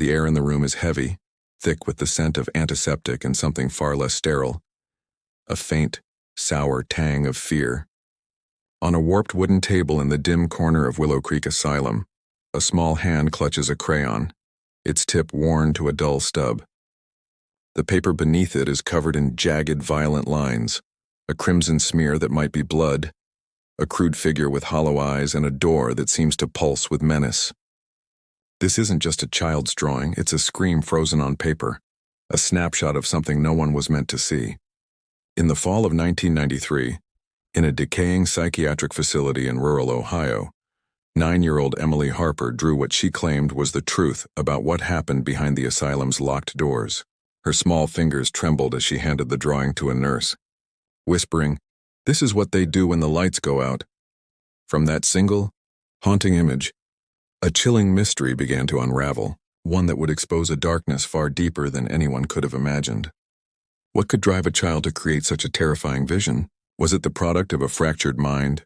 The air in the room is heavy, thick with the scent of antiseptic and something far less sterile. A faint, sour tang of fear. On a warped wooden table in the dim corner of Willow Creek Asylum, a small hand clutches a crayon, its tip worn to a dull stub. The paper beneath it is covered in jagged, violent lines, a crimson smear that might be blood, a crude figure with hollow eyes, and a door that seems to pulse with menace. This isn't just a child's drawing, it's a scream frozen on paper, a snapshot of something no one was meant to see. In the fall of 1993, in a decaying psychiatric facility in rural Ohio, 9-year-old Emily Harper drew what she claimed was the truth about what happened behind the asylum's locked doors. Her small fingers trembled as she handed the drawing to a nurse, whispering, "This is what they do when the lights go out." From that single, haunting image, a chilling mystery began to unravel, one that would expose a darkness far deeper than anyone could have imagined. What could drive a child to create such a terrifying vision? Was it the product of a fractured mind?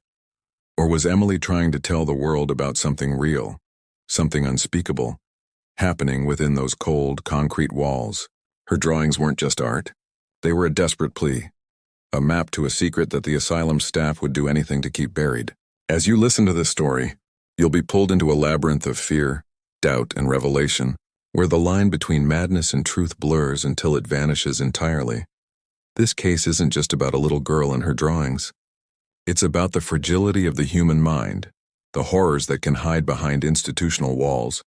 Or was Emily trying to tell the world about something real, something unspeakable, happening within those cold, concrete walls? Her drawings weren't just art. They were a desperate plea, a map to a secret that the asylum staff would do anything to keep buried. As you listen to this story, you'll be pulled into a labyrinth of fear, doubt, and revelation, where the line between madness and truth blurs until it vanishes entirely. This case isn't just about a little girl and her drawings. It's about the fragility of the human mind, the horrors that can hide behind institutional walls,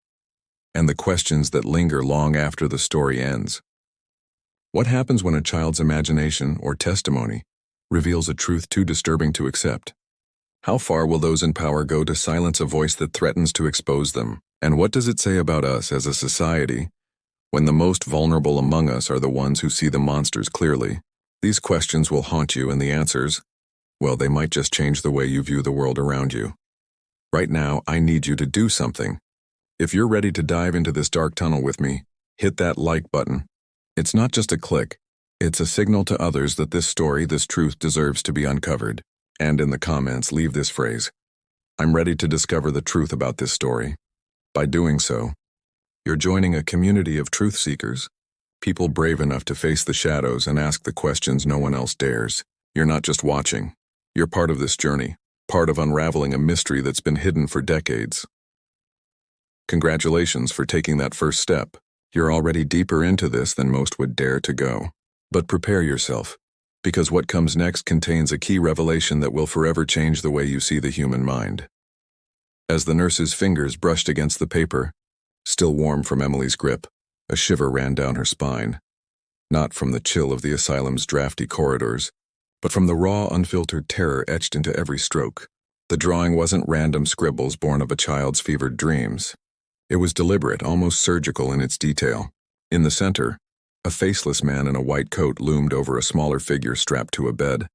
and the questions that linger long after the story ends. What happens when a child's imagination or testimony reveals a truth too disturbing to accept? How far will those in power go to silence a voice that threatens to expose them? And what does it say about us as a society when the most vulnerable among us are the ones who see the monsters clearly? These questions will haunt you, and the answers, well, they might just change the way you view the world around you. Right now, I need you to do something. If you're ready to dive into this dark tunnel with me, hit that like button. It's not just a click. It's a signal to others that this story, this truth, deserves to be uncovered. And in the comments, leave this phrase: "I'm ready to discover the truth about this story." By doing so, you're joining a community of truth seekers, people brave enough to face the shadows and ask the questions no one else dares. You're not just watching. You're part of this journey, part of unraveling a mystery that's been hidden for decades. Congratulations for taking that first step. You're already deeper into this than most would dare to go. But prepare yourself, because what comes next contains a key revelation that will forever change the way you see the human mind. As the nurse's fingers brushed against the paper, still warm from Emily's grip, a shiver ran down her spine. Not from the chill of the asylum's drafty corridors, but from the raw, unfiltered terror etched into every stroke. The drawing wasn't random scribbles born of a child's fevered dreams. It was deliberate, almost surgical in its detail. In the center, a faceless man in a white coat loomed over a smaller figure strapped to a bed,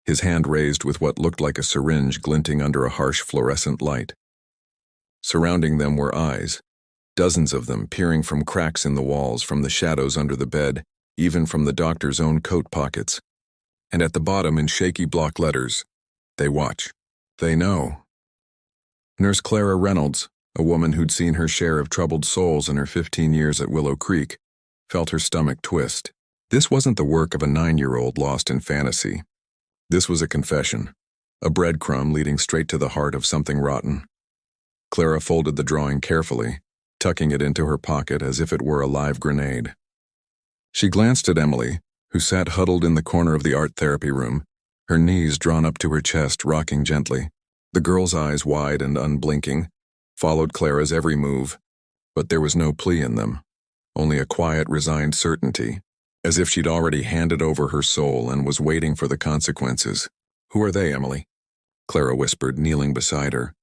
his hand raised with what looked like a syringe glinting under a harsh fluorescent light. Surrounding them were eyes, dozens of them peering from cracks in the walls, from the shadows under the bed, even from the doctor's own coat pockets. And at the bottom, in shaky block letters, "They watch. They know." Nurse Clara Reynolds, a woman who'd seen her share of troubled souls in her 15 years at Willow Creek, felt her stomach twist. This wasn't the work of a 9-year-old lost in fantasy. This was a confession, a breadcrumb leading straight to the heart of something rotten. Clara folded the drawing carefully, tucking it into her pocket as if it were a live grenade. She glanced at Emily, who sat huddled in the corner of the art therapy room, her knees drawn up to her chest, rocking gently. The girl's eyes, wide and unblinking, followed Clara's every move, but there was no plea in them, only a quiet, resigned certainty, as if she'd already handed over her soul and was waiting for the consequences. "Who are they, Emily?" Clara whispered, kneeling beside her.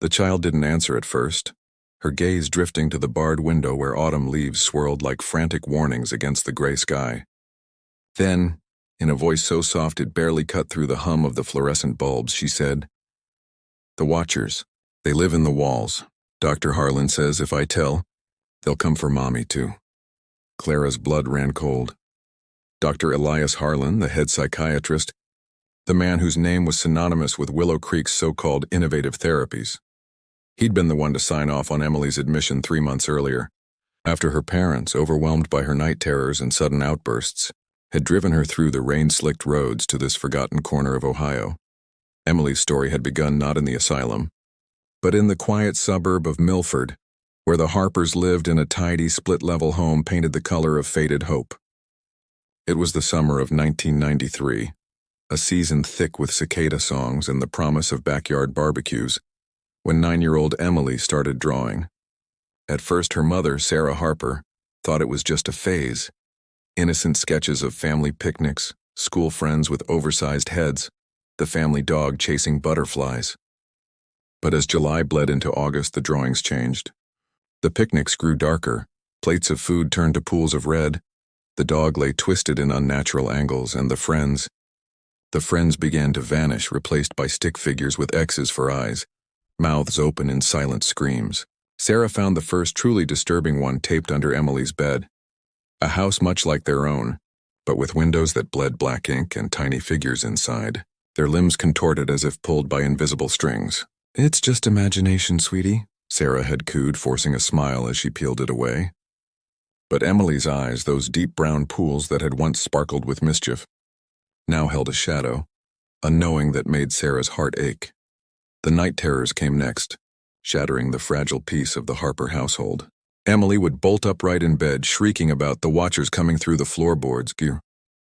The child didn't answer at first, her gaze drifting to the barred window where autumn leaves swirled like frantic warnings against the gray sky. Then, in a voice so soft it barely cut through the hum of the fluorescent bulbs, she said, "The Watchers. They live in the walls. Dr. Harlan says if I tell, they'll come for Mommy too." Clara's blood ran cold. Dr. Elias Harlan, the head psychiatrist, the man whose name was synonymous with Willow Creek's so-called innovative therapies. He'd been the one to sign off on Emily's admission 3 months earlier, After her parents, overwhelmed by her night terrors and sudden outbursts, had driven her through the rain-slicked roads to this forgotten corner of Ohio, Emily's story had begun not in the asylum, but in the quiet suburb of Milford, where the Harpers lived in a tidy split-level home painted the color of faded hope. It was the summer of 1993, a season thick with cicada songs and the promise of backyard barbecues, when 9-year-old Emily started drawing. At first, her mother, Sarah Harper, thought it was just a phase. Innocent sketches of family picnics, school friends with oversized heads, the family dog chasing butterflies. But as July bled into August, the drawings changed. The picnics grew darker, plates of food turned to pools of red, the dog lay twisted in unnatural angles, and the friends began to vanish, replaced by stick figures with X's for eyes, mouths open in silent screams. Sarah found the first truly disturbing one taped under Emily's bed. A house much like their own, but with windows that bled black ink and tiny figures inside, their limbs contorted as if pulled by invisible strings. "It's just imagination, sweetie," Sarah had cooed, forcing a smile as she peeled it away. But Emily's eyes, those deep brown pools that had once sparkled with mischief, now held a shadow, a knowing that made Sarah's heart ache. The night terrors came next, shattering the fragile peace of the Harper household. Emily would bolt upright in bed, shrieking about the watchers coming through the floorboards,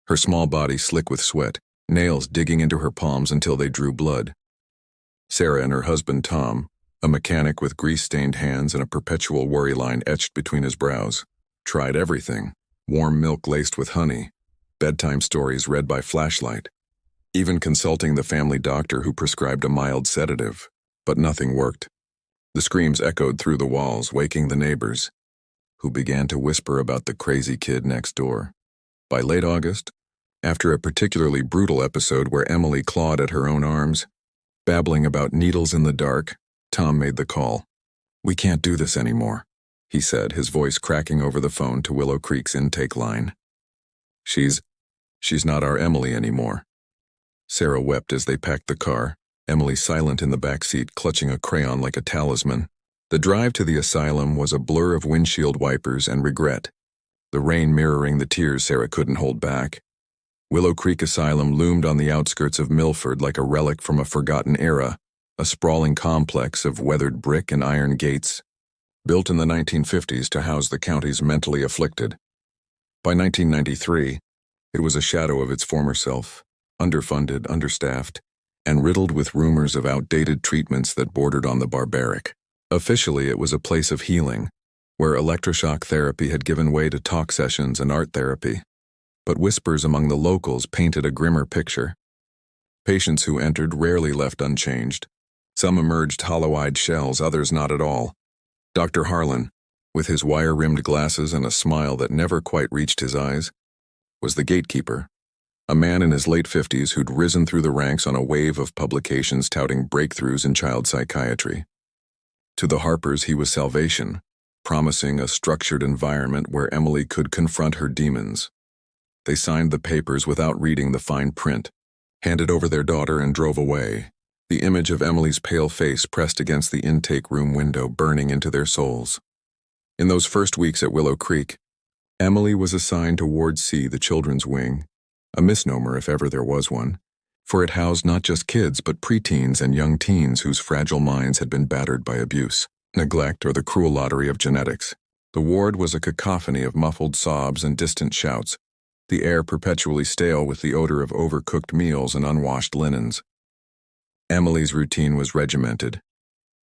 her small body slick with sweat, nails digging into her palms until they drew blood. Sarah and her husband Tom, a mechanic with grease-stained hands and a perpetual worry line etched between his brows, tried everything: warm milk laced with honey, bedtime stories read by flashlight, even consulting the family doctor who prescribed a mild sedative. But nothing worked. The screams echoed through the walls, waking the neighbors, who began to whisper about the crazy kid next door. By late August, after a particularly brutal episode where Emily clawed at her own arms, babbling about needles in the dark, Tom made the call. "We can't do this anymore," he said, his voice cracking over the phone to Willow Creek's intake line. She's not our Emily anymore." Sarah wept as they packed the car, Emily silent in the back seat, clutching a crayon like a talisman. The drive to the asylum was a blur of windshield wipers and regret, the rain mirroring the tears Sarah couldn't hold back. Willow Creek Asylum loomed on the outskirts of Milford like a relic from a forgotten era, a sprawling complex of weathered brick and iron gates, built in the 1950s to house the county's mentally afflicted. By 1993, it was a shadow of its former self, underfunded, understaffed, and riddled with rumors of outdated treatments that bordered on the barbaric. Officially, it was a place of healing, where electroshock therapy had given way to talk sessions and art therapy. But whispers among the locals painted a grimmer picture. Patients who entered rarely left unchanged. Some emerged hollow-eyed shells, others not at all. Dr. Harlan, with his wire-rimmed glasses and a smile that never quite reached his eyes, was the gatekeeper, a man in his late 50s who'd risen through the ranks on a wave of publications touting breakthroughs in child psychiatry. To the Harpers, he was salvation, promising a structured environment where Emily could confront her demons. They signed the papers without reading the fine print, handed over their daughter, and drove away, the image of Emily's pale face pressed against the intake room window burning into their souls. In those first weeks at Willow Creek, Emily was assigned to Ward C, the children's wing, a misnomer if ever there was one, for it housed not just kids but preteens and young teens whose fragile minds had been battered by abuse, neglect, or the cruel lottery of genetics. The ward was a cacophony of muffled sobs and distant shouts, the air perpetually stale with the odor of overcooked meals and unwashed linens. Emily's routine was regimented.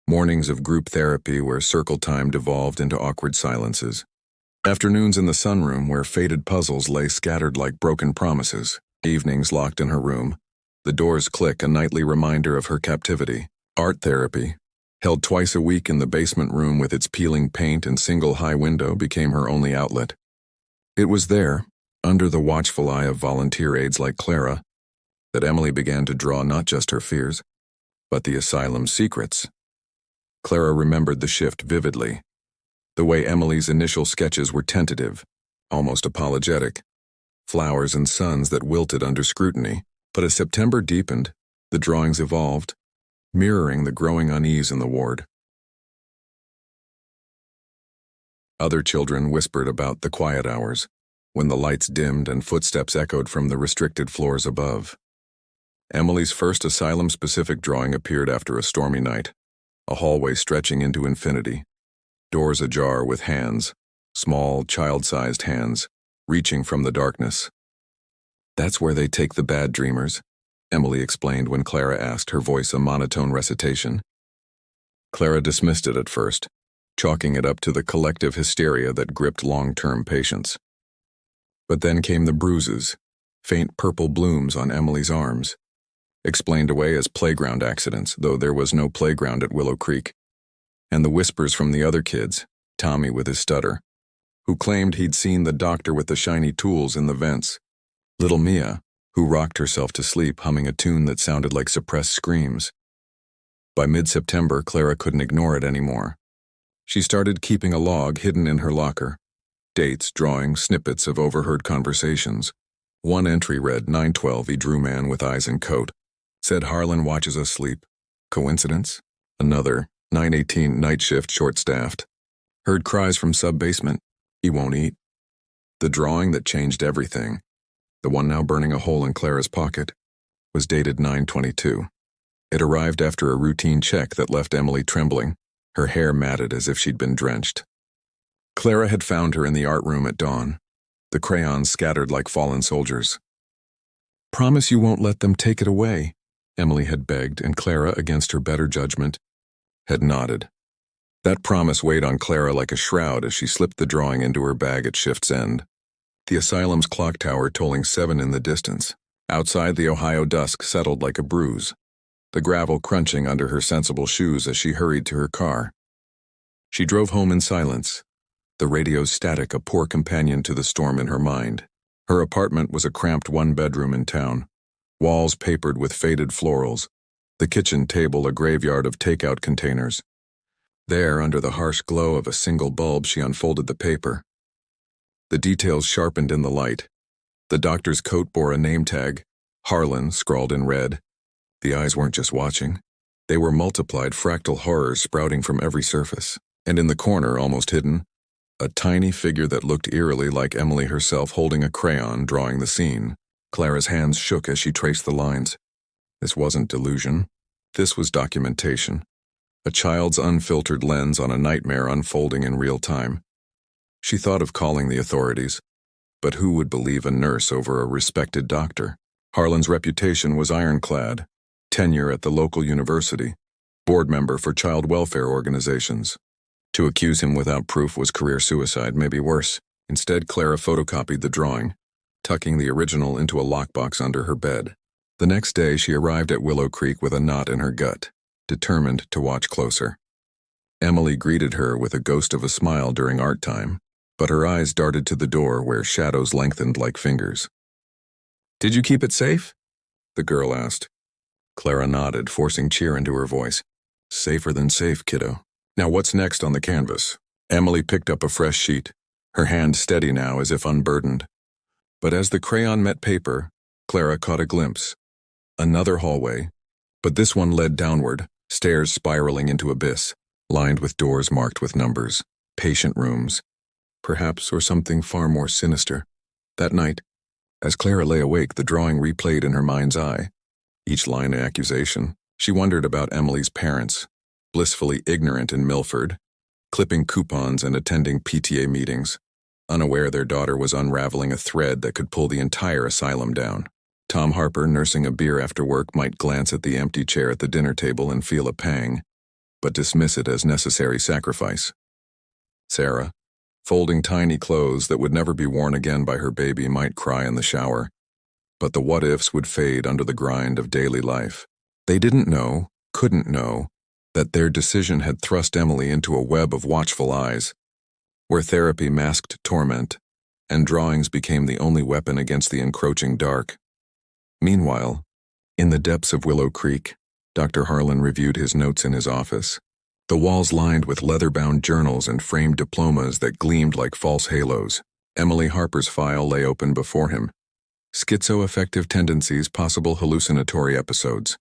Mornings of group therapy where circle time devolved into awkward silences. Afternoons in the sunroom where faded puzzles lay scattered like broken promises. Evenings locked in her room. The doors click, a nightly reminder of her captivity. Art therapy, held twice a week in the basement room with its peeling paint and single high window, became her only outlet. It was there, under the watchful eye of volunteer aides like Clara, that Emily began to draw not just her fears, but the asylum's secrets. Clara remembered the shift vividly. The way Emily's initial sketches were tentative, almost apologetic, flowers and suns that wilted under scrutiny. But as September deepened, the drawings evolved, mirroring the growing unease in the ward. Other children whispered about the quiet hours, when the lights dimmed and footsteps echoed from the restricted floors above. Emily's first asylum-specific drawing appeared after a stormy night, a hallway stretching into infinity, doors ajar with hands, small, child-sized hands, reaching from the darkness. "That's where they take the bad dreamers," Emily explained when Clara asked, her voice a monotone recitation. Clara dismissed it at first, chalking it up to the collective hysteria that gripped long-term patients. But then came the bruises, faint purple blooms on Emily's arms, explained away as playground accidents, though there was no playground at Willow Creek, and the whispers from the other kids, Tommy with his stutter, who claimed he'd seen the doctor with the shiny tools in the vents, little Mia, who rocked herself to sleep humming a tune that sounded like suppressed screams. By mid-September, Clara couldn't ignore it anymore. She started keeping a log hidden in her locker, dates, drawings, snippets of overheard conversations. One entry read, 9:12, Drew man with eyes and coat. Said Harlan watches us sleep. Coincidence? Another, 9:18, night shift, short-staffed. Heard cries from sub-basement. He won't eat. The drawing that changed everything, the one now burning a hole in Clara's pocket, was dated 9:22. It arrived after a routine check that left Emily trembling, her hair matted as if she'd been drenched. Clara had found her in the art room at dawn, the crayons scattered like fallen soldiers. "Promise you won't let them take it away," Emily had begged, and Clara, against her better judgment, had nodded. That promise weighed on Clara like a shroud as she slipped the drawing into her bag at shift's end. The asylum's clock tower tolling 7 in the distance. Outside, the Ohio dusk settled like a bruise, the gravel crunching under her sensible shoes as she hurried to her car. She drove home in silence, the radio's static a poor companion to the storm in her mind. Her apartment was a cramped one-bedroom in town, walls papered with faded florals, the kitchen table a graveyard of takeout containers. There, under the harsh glow of a single bulb, she unfolded the paper. The details sharpened in the light. The doctor's coat bore a name tag, Harlan, scrawled in red. The eyes weren't just watching. They were multiplied fractal horrors sprouting from every surface. And in the corner, almost hidden, a tiny figure that looked eerily like Emily herself holding a crayon drawing the scene. Clara's hands shook as she traced the lines. This wasn't delusion. This was documentation. A child's unfiltered lens on a nightmare unfolding in real time. She thought of calling the authorities, but who would believe a nurse over a respected doctor? Harlan's reputation was ironclad. Tenure at the local university. Board member for child welfare organizations. To accuse him without proof was career suicide, maybe worse. Instead, Clara photocopied the drawing, tucking the original into a lockbox under her bed. The next day, she arrived at Willow Creek with a knot in her gut, determined to watch closer. Emily greeted her with a ghost of a smile during art time, but her eyes darted to the door where shadows lengthened like fingers. "Did you keep it safe?" the girl asked. Clara nodded, forcing cheer into her voice. "Safer than safe, kiddo. Now what's next on the canvas?" Emily picked up a fresh sheet, her hand steady now as if unburdened. But as the crayon met paper, Clara caught a glimpse. Another hallway, but this one led downward, stairs spiraling into abyss, lined with doors marked with numbers, patient rooms, perhaps, or something far more sinister. That night, as Clara lay awake, the drawing replayed in her mind's eye. Each line an accusation. She wondered about Emily's parents, blissfully ignorant in Milford, clipping coupons and attending PTA meetings, unaware their daughter was unraveling a thread that could pull the entire asylum down. Tom Harper, nursing a beer after work, might glance at the empty chair at the dinner table and feel a pang, but dismiss it as necessary sacrifice. Sarah, folding tiny clothes that would never be worn again by her baby, might cry in the shower, but the what-ifs would fade under the grind of daily life. They didn't know, couldn't know, that their decision had thrust Emily into a web of watchful eyes, where therapy masked torment, and drawings became the only weapon against the encroaching dark. Meanwhile, in the depths of Willow Creek, Dr. Harlan reviewed his notes in his office, the walls lined with leather-bound journals and framed diplomas that gleamed like false halos. Emily Harper's file lay open before him. Schizoaffective tendencies, possible hallucinatory episodes.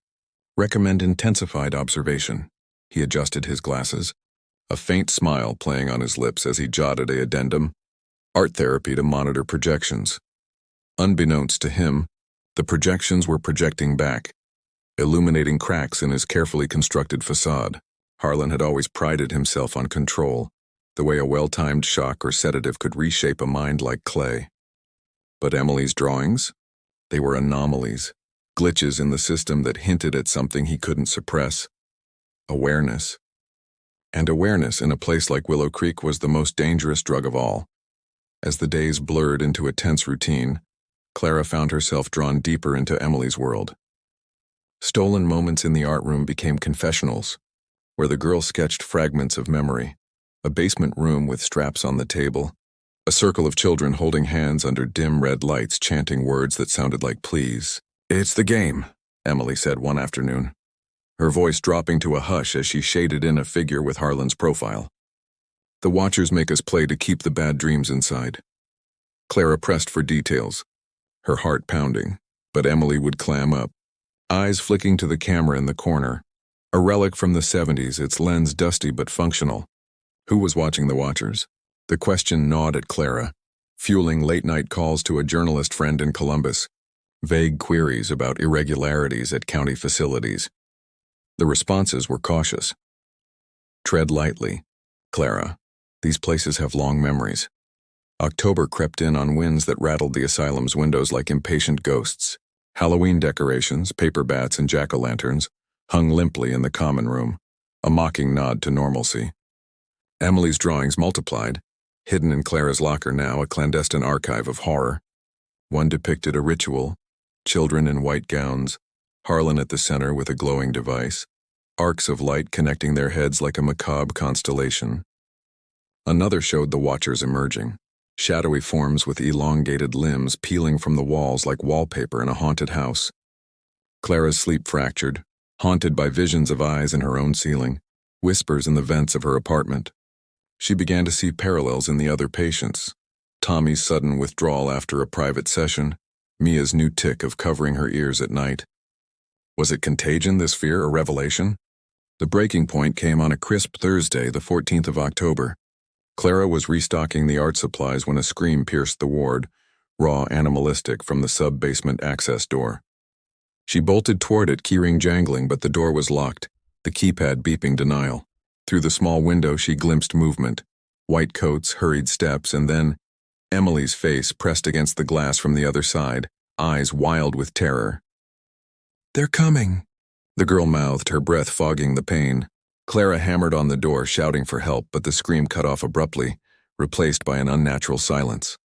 Recommend intensified observation. He adjusted his glasses. a faint smile playing on his lips as he jotted a addendum, art therapy to monitor projections. Unbeknownst to him, the projections were projecting back, illuminating cracks in his carefully constructed facade. Harlan had always prided himself on control, the way a well-timed shock or sedative could reshape a mind like clay. But Emily's drawings? They were anomalies, glitches in the system that hinted at something he couldn't suppress. Awareness. And awareness in a place like Willow Creek was the most dangerous drug of all. As the days blurred into a tense routine, Clara found herself drawn deeper into Emily's world. Stolen moments in the art room became confessionals, where the girl sketched fragments of memory, a basement room with straps on the table, a circle of children holding hands under dim red lights chanting words that sounded like please. "It's the game," Emily said one afternoon, her voice dropping to a hush as she shaded in a figure with Harlan's profile. "The watchers make us play to keep the bad dreams inside." Clara pressed for details, her heart pounding, but Emily would clam up, eyes flicking to the camera in the corner, a relic from the 70s, its lens dusty but functional. Who was watching the watchers? The question gnawed at Clara, fueling late-night calls to a journalist friend in Columbus, vague queries about irregularities at county facilities. The responses were cautious. "Tread lightly, Clara. These places have long memories." October crept in on winds that rattled the asylum's windows like impatient ghosts. Halloween decorations, paper bats, and jack-o'-lanterns hung limply in the common room, a mocking nod to normalcy. Emily's drawings multiplied, hidden in Clara's locker now, a clandestine archive of horror. One depicted a ritual, children in white gowns, Harlan at the center with a glowing device, arcs of light connecting their heads like a macabre constellation. Another showed the watchers emerging, shadowy forms with elongated limbs peeling from the walls like wallpaper in a haunted house. Clara's sleep fractured, haunted by visions of eyes in her own ceiling, whispers in the vents of her apartment. She began to see parallels in the other patients. Tommy's sudden withdrawal after a private session, Mia's new tic of covering her ears at night. Was it contagion, this fear, or revelation? The breaking point came on a crisp Thursday, the 14th of October. Clara was restocking the art supplies when a scream pierced the ward, raw animalistic, from the sub-basement access door. She bolted toward it, keyring jangling, but the door was locked, the keypad beeping denial. Through the small window she glimpsed movement, white coats, hurried steps, and then Emily's face pressed against the glass from the other side, eyes wild with terror. "They're coming," the girl mouthed, her breath fogging the pain. Clara hammered on the door, shouting for help, but the scream cut off abruptly, replaced by an unnatural silence.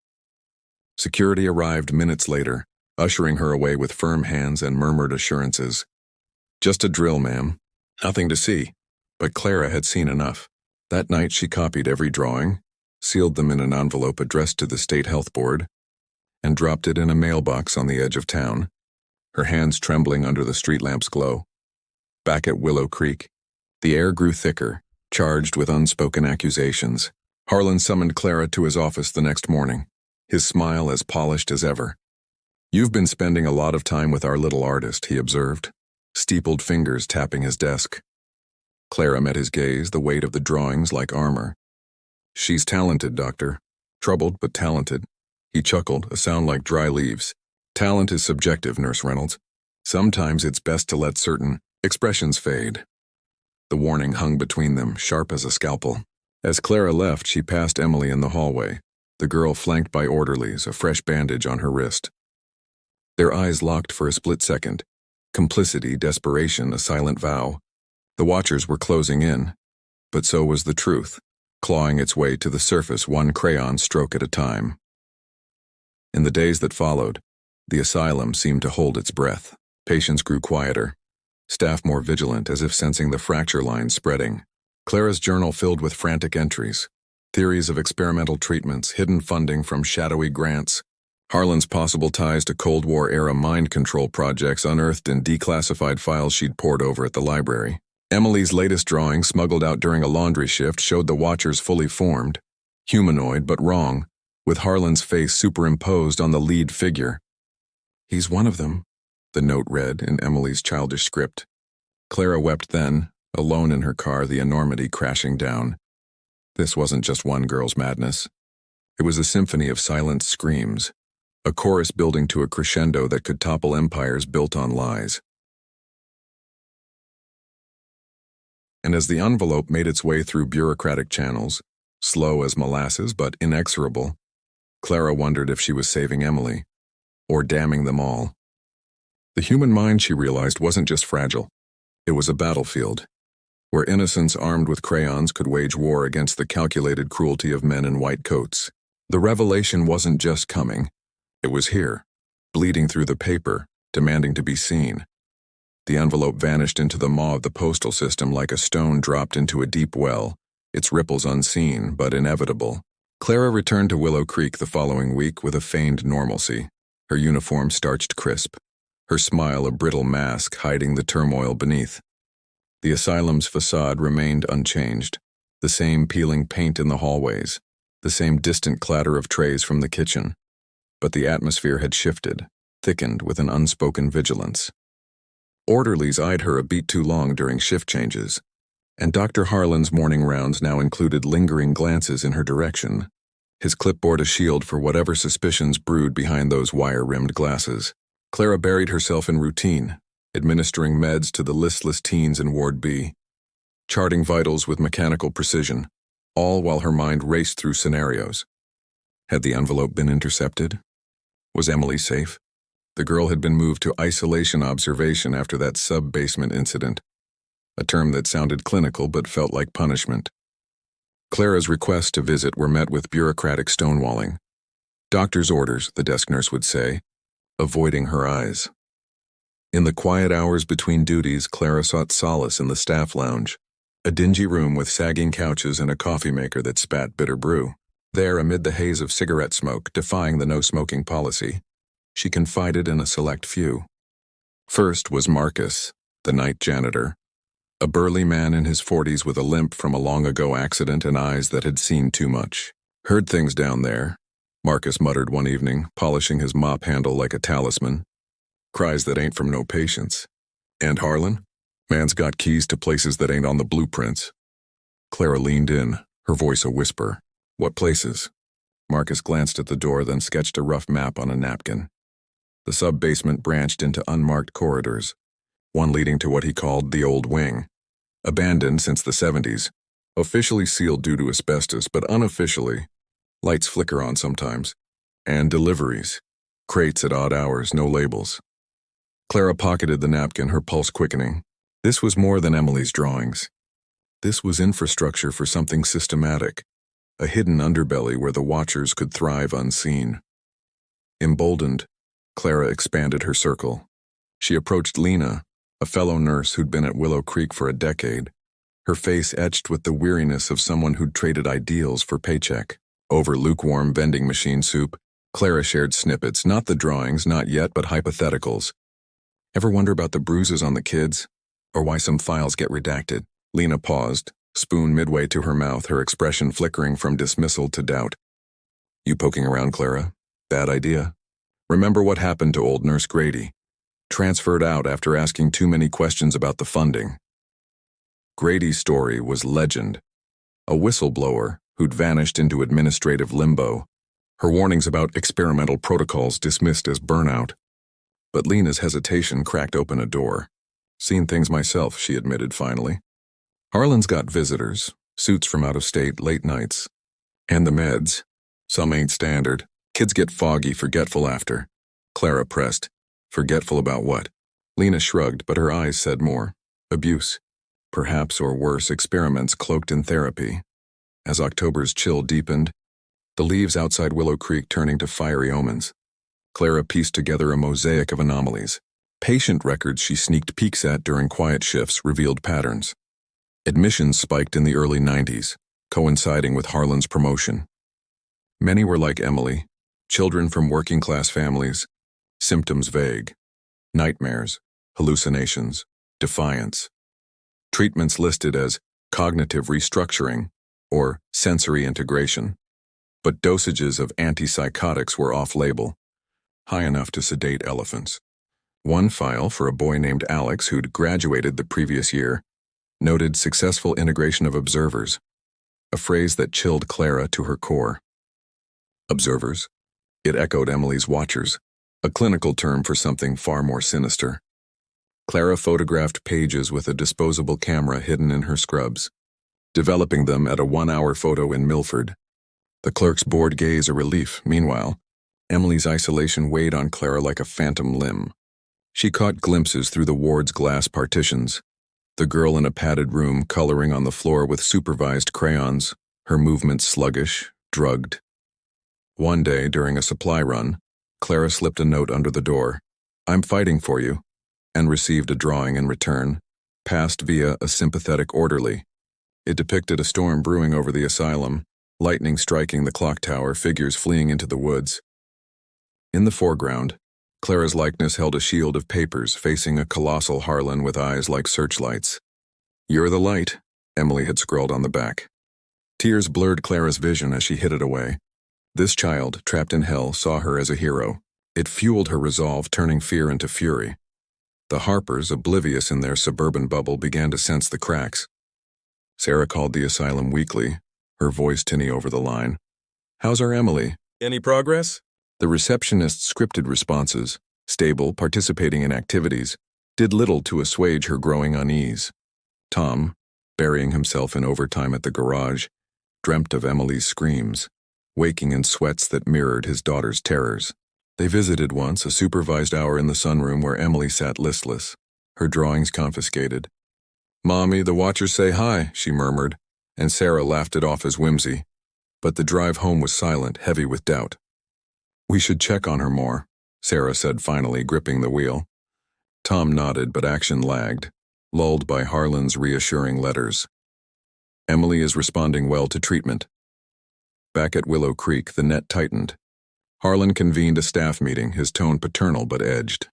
Security arrived minutes later, ushering her away with firm hands and murmured assurances. "Just a drill, ma'am. Nothing to see." But Clara had seen enough. That night she copied every drawing, sealed them in an envelope addressed to the State Health Board, and dropped it in a mailbox on the edge of town, her hands trembling under the street lamp's glow. Back at Willow Creek, the air grew thicker, charged with unspoken accusations. Harlan summoned Clara to his office the next morning, his smile as polished as ever. "You've been spending a lot of time with our little artist," he observed, steepled fingers tapping his desk. Clara met his gaze, the weight of the drawings like armor. "She's talented, Doctor. Troubled, but talented." He chuckled, a sound like dry leaves. "Talent is subjective, Nurse Reynolds. Sometimes it's best to let certain expressions fade." The warning hung between them, sharp as a scalpel. As Clara left, she passed Emily in the hallway, the girl flanked by orderlies, a fresh bandage on her wrist. Their eyes locked for a split second. Complicity, desperation, a silent vow. The watchers were closing in, but so was the truth, clawing its way to the surface one crayon stroke at a time. In the days that followed, the asylum seemed to hold its breath. Patients grew quieter, staff more vigilant, as if sensing the fracture lines spreading. Clara's journal filled with frantic entries, theories of experimental treatments, hidden funding from shadowy grants, Harlan's possible ties to Cold War-era mind control projects unearthed in declassified files she'd pored over at the library. Emily's latest drawing, smuggled out during a laundry shift, showed the watchers fully formed, humanoid but wrong, with Harlan's face superimposed on the lead figure. "He's one of them," the note read in Emily's childish script. Clara wept then, alone in her car, the enormity crashing down. This wasn't just one girl's madness. It was a symphony of silent screams, a chorus building to a crescendo that could topple empires built on lies. And as the envelope made its way through bureaucratic channels, slow as molasses but inexorable, Clara wondered if she was saving Emily, or damning them all. The human mind, she realized, wasn't just fragile. It was a battlefield, where innocents armed with crayons could wage war against the calculated cruelty of men in white coats. The revelation wasn't just coming. It was here, bleeding through the paper, demanding to be seen. The envelope vanished into the maw of the postal system like a stone dropped into a deep well, its ripples unseen but inevitable. Clara returned to Willow Creek the following week with a feigned normalcy, her uniform starched crisp, her smile a brittle mask hiding the turmoil beneath. The asylum's facade remained unchanged, the same peeling paint in the hallways, the same distant clatter of trays from the kitchen. But the atmosphere had shifted, thickened with an unspoken vigilance. Orderlies eyed her a beat too long during shift changes, and Dr. Harlan's morning rounds now included lingering glances in her direction, his clipboard a shield for whatever suspicions brewed behind those wire-rimmed glasses. Clara buried herself in routine, administering meds to the listless teens in Ward B, charting vitals with mechanical precision, all while her mind raced through scenarios. Had the envelope been intercepted? Was Emily safe? The girl had been moved to isolation observation after that sub-basement incident, a term that sounded clinical but felt like punishment. Clara's requests to visit were met with bureaucratic stonewalling. Doctor's orders, the desk nurse would say, avoiding her eyes. In the quiet hours between duties, Clara sought solace in the staff lounge, a dingy room with sagging couches and a coffee maker that spat bitter brew. There, amid the haze of cigarette smoke, defying the no-smoking policy, she confided in a select few. First was Marcus, the night janitor, a burly man in his 40s with a limp from a long-ago accident and eyes that had seen too much. Heard things down there, Marcus muttered one evening, polishing his mop handle like a talisman. Cries that ain't from no patients. And Harlan? Man's got keys to places that ain't on the blueprints. Clara leaned in, her voice a whisper. What places? Marcus glanced at the door, then sketched a rough map on a napkin. The sub-basement branched into unmarked corridors, one leading to what he called the Old Wing. Abandoned since the 70s, officially sealed due to asbestos, but unofficially, lights flicker on sometimes, and deliveries, crates at odd hours, no labels. Clara pocketed the napkin, her pulse quickening. This was more than Emily's drawings. This was infrastructure for something systematic, a hidden underbelly where the watchers could thrive unseen. Emboldened, Clara expanded her circle. She approached Lena, a fellow nurse who'd been at Willow Creek for a decade, her face etched with the weariness of someone who'd traded ideals for paycheck. Over lukewarm vending machine soup, Clara shared snippets, not the drawings, not yet, but hypotheticals. Ever wonder about the bruises on the kids? Or why some files get redacted? Lena paused, spoon midway to her mouth, her expression flickering from dismissal to doubt. You poking around, Clara? Bad idea. Remember what happened to old Nurse Grady? Transferred out after asking too many questions about the funding. Grady's story was legend. A whistleblower who'd vanished into administrative limbo, her warnings about experimental protocols dismissed as burnout. But Lena's hesitation cracked open a door. Seen things myself, she admitted finally. Harlan's got visitors, suits from out of state, late nights. And the meds. Some ain't standard. Kids get foggy, forgetful after. Clara pressed. Forgetful about what? Lena shrugged, but her eyes said more. Abuse. Perhaps, or worse, experiments cloaked in therapy. As October's chill deepened, the leaves outside Willow Creek turning to fiery omens, Clara pieced together a mosaic of anomalies. Patient records she sneaked peeks at during quiet shifts revealed patterns. Admissions spiked in the early 90s, coinciding with Harlan's promotion. Many were like Emily, children from working-class families, symptoms vague, nightmares, hallucinations, defiance. Treatments listed as cognitive restructuring or sensory integration, but dosages of antipsychotics were off-label, high enough to sedate elephants. One file for a boy named Alex who'd graduated the previous year noted successful integration of observers. a phrase that chilled Clara to her core. Observers? It echoed Emily's watchers, a clinical term for something far more sinister. Clara photographed pages with a disposable camera hidden in her scrubs, developing them at a 1-hour photo in Milford. The clerk's bored gaze a relief. Meanwhile, Emily's isolation weighed on Clara like a phantom limb. She caught glimpses through the ward's glass partitions. The girl in a padded room coloring on the floor with supervised crayons, her movements sluggish, drugged. One day, during a supply run, Clara slipped a note under the door, "I'm fighting for you," and received a drawing in return, passed via a sympathetic orderly. It depicted a storm brewing over the asylum, lightning striking the clock tower, figures fleeing into the woods. In the foreground, Clara's likeness held a shield of papers facing a colossal Harlan with eyes like searchlights. "You're the light," Emily had scrawled on the back. Tears blurred Clara's vision as she hid it away. This child, trapped in hell, saw her as a hero. It fueled her resolve, turning fear into fury. The Harpers, oblivious in their suburban bubble, began to sense the cracks. Sarah called the asylum weekly, her voice tinny over the line. "How's our Emily? Any progress?" The receptionist's scripted responses, stable, participating in activities, did little to assuage her growing unease. Tom, burying himself in overtime at the garage, dreamt of Emily's screams, waking in sweats that mirrored his daughter's terrors. They visited once, a supervised hour in the sunroom where Emily sat listless, her drawings confiscated. "Mommy, the watchers say hi," she murmured, and Sarah laughed it off as whimsy. But the drive home was silent, heavy with doubt. "We should check on her more," Sarah said finally, gripping the wheel. Tom nodded, but action lagged, lulled by Harlan's reassuring letters. "Emily is responding well to treatment." Back at Willow Creek, the net tightened. Harlan convened a staff meeting, his tone paternal but edged.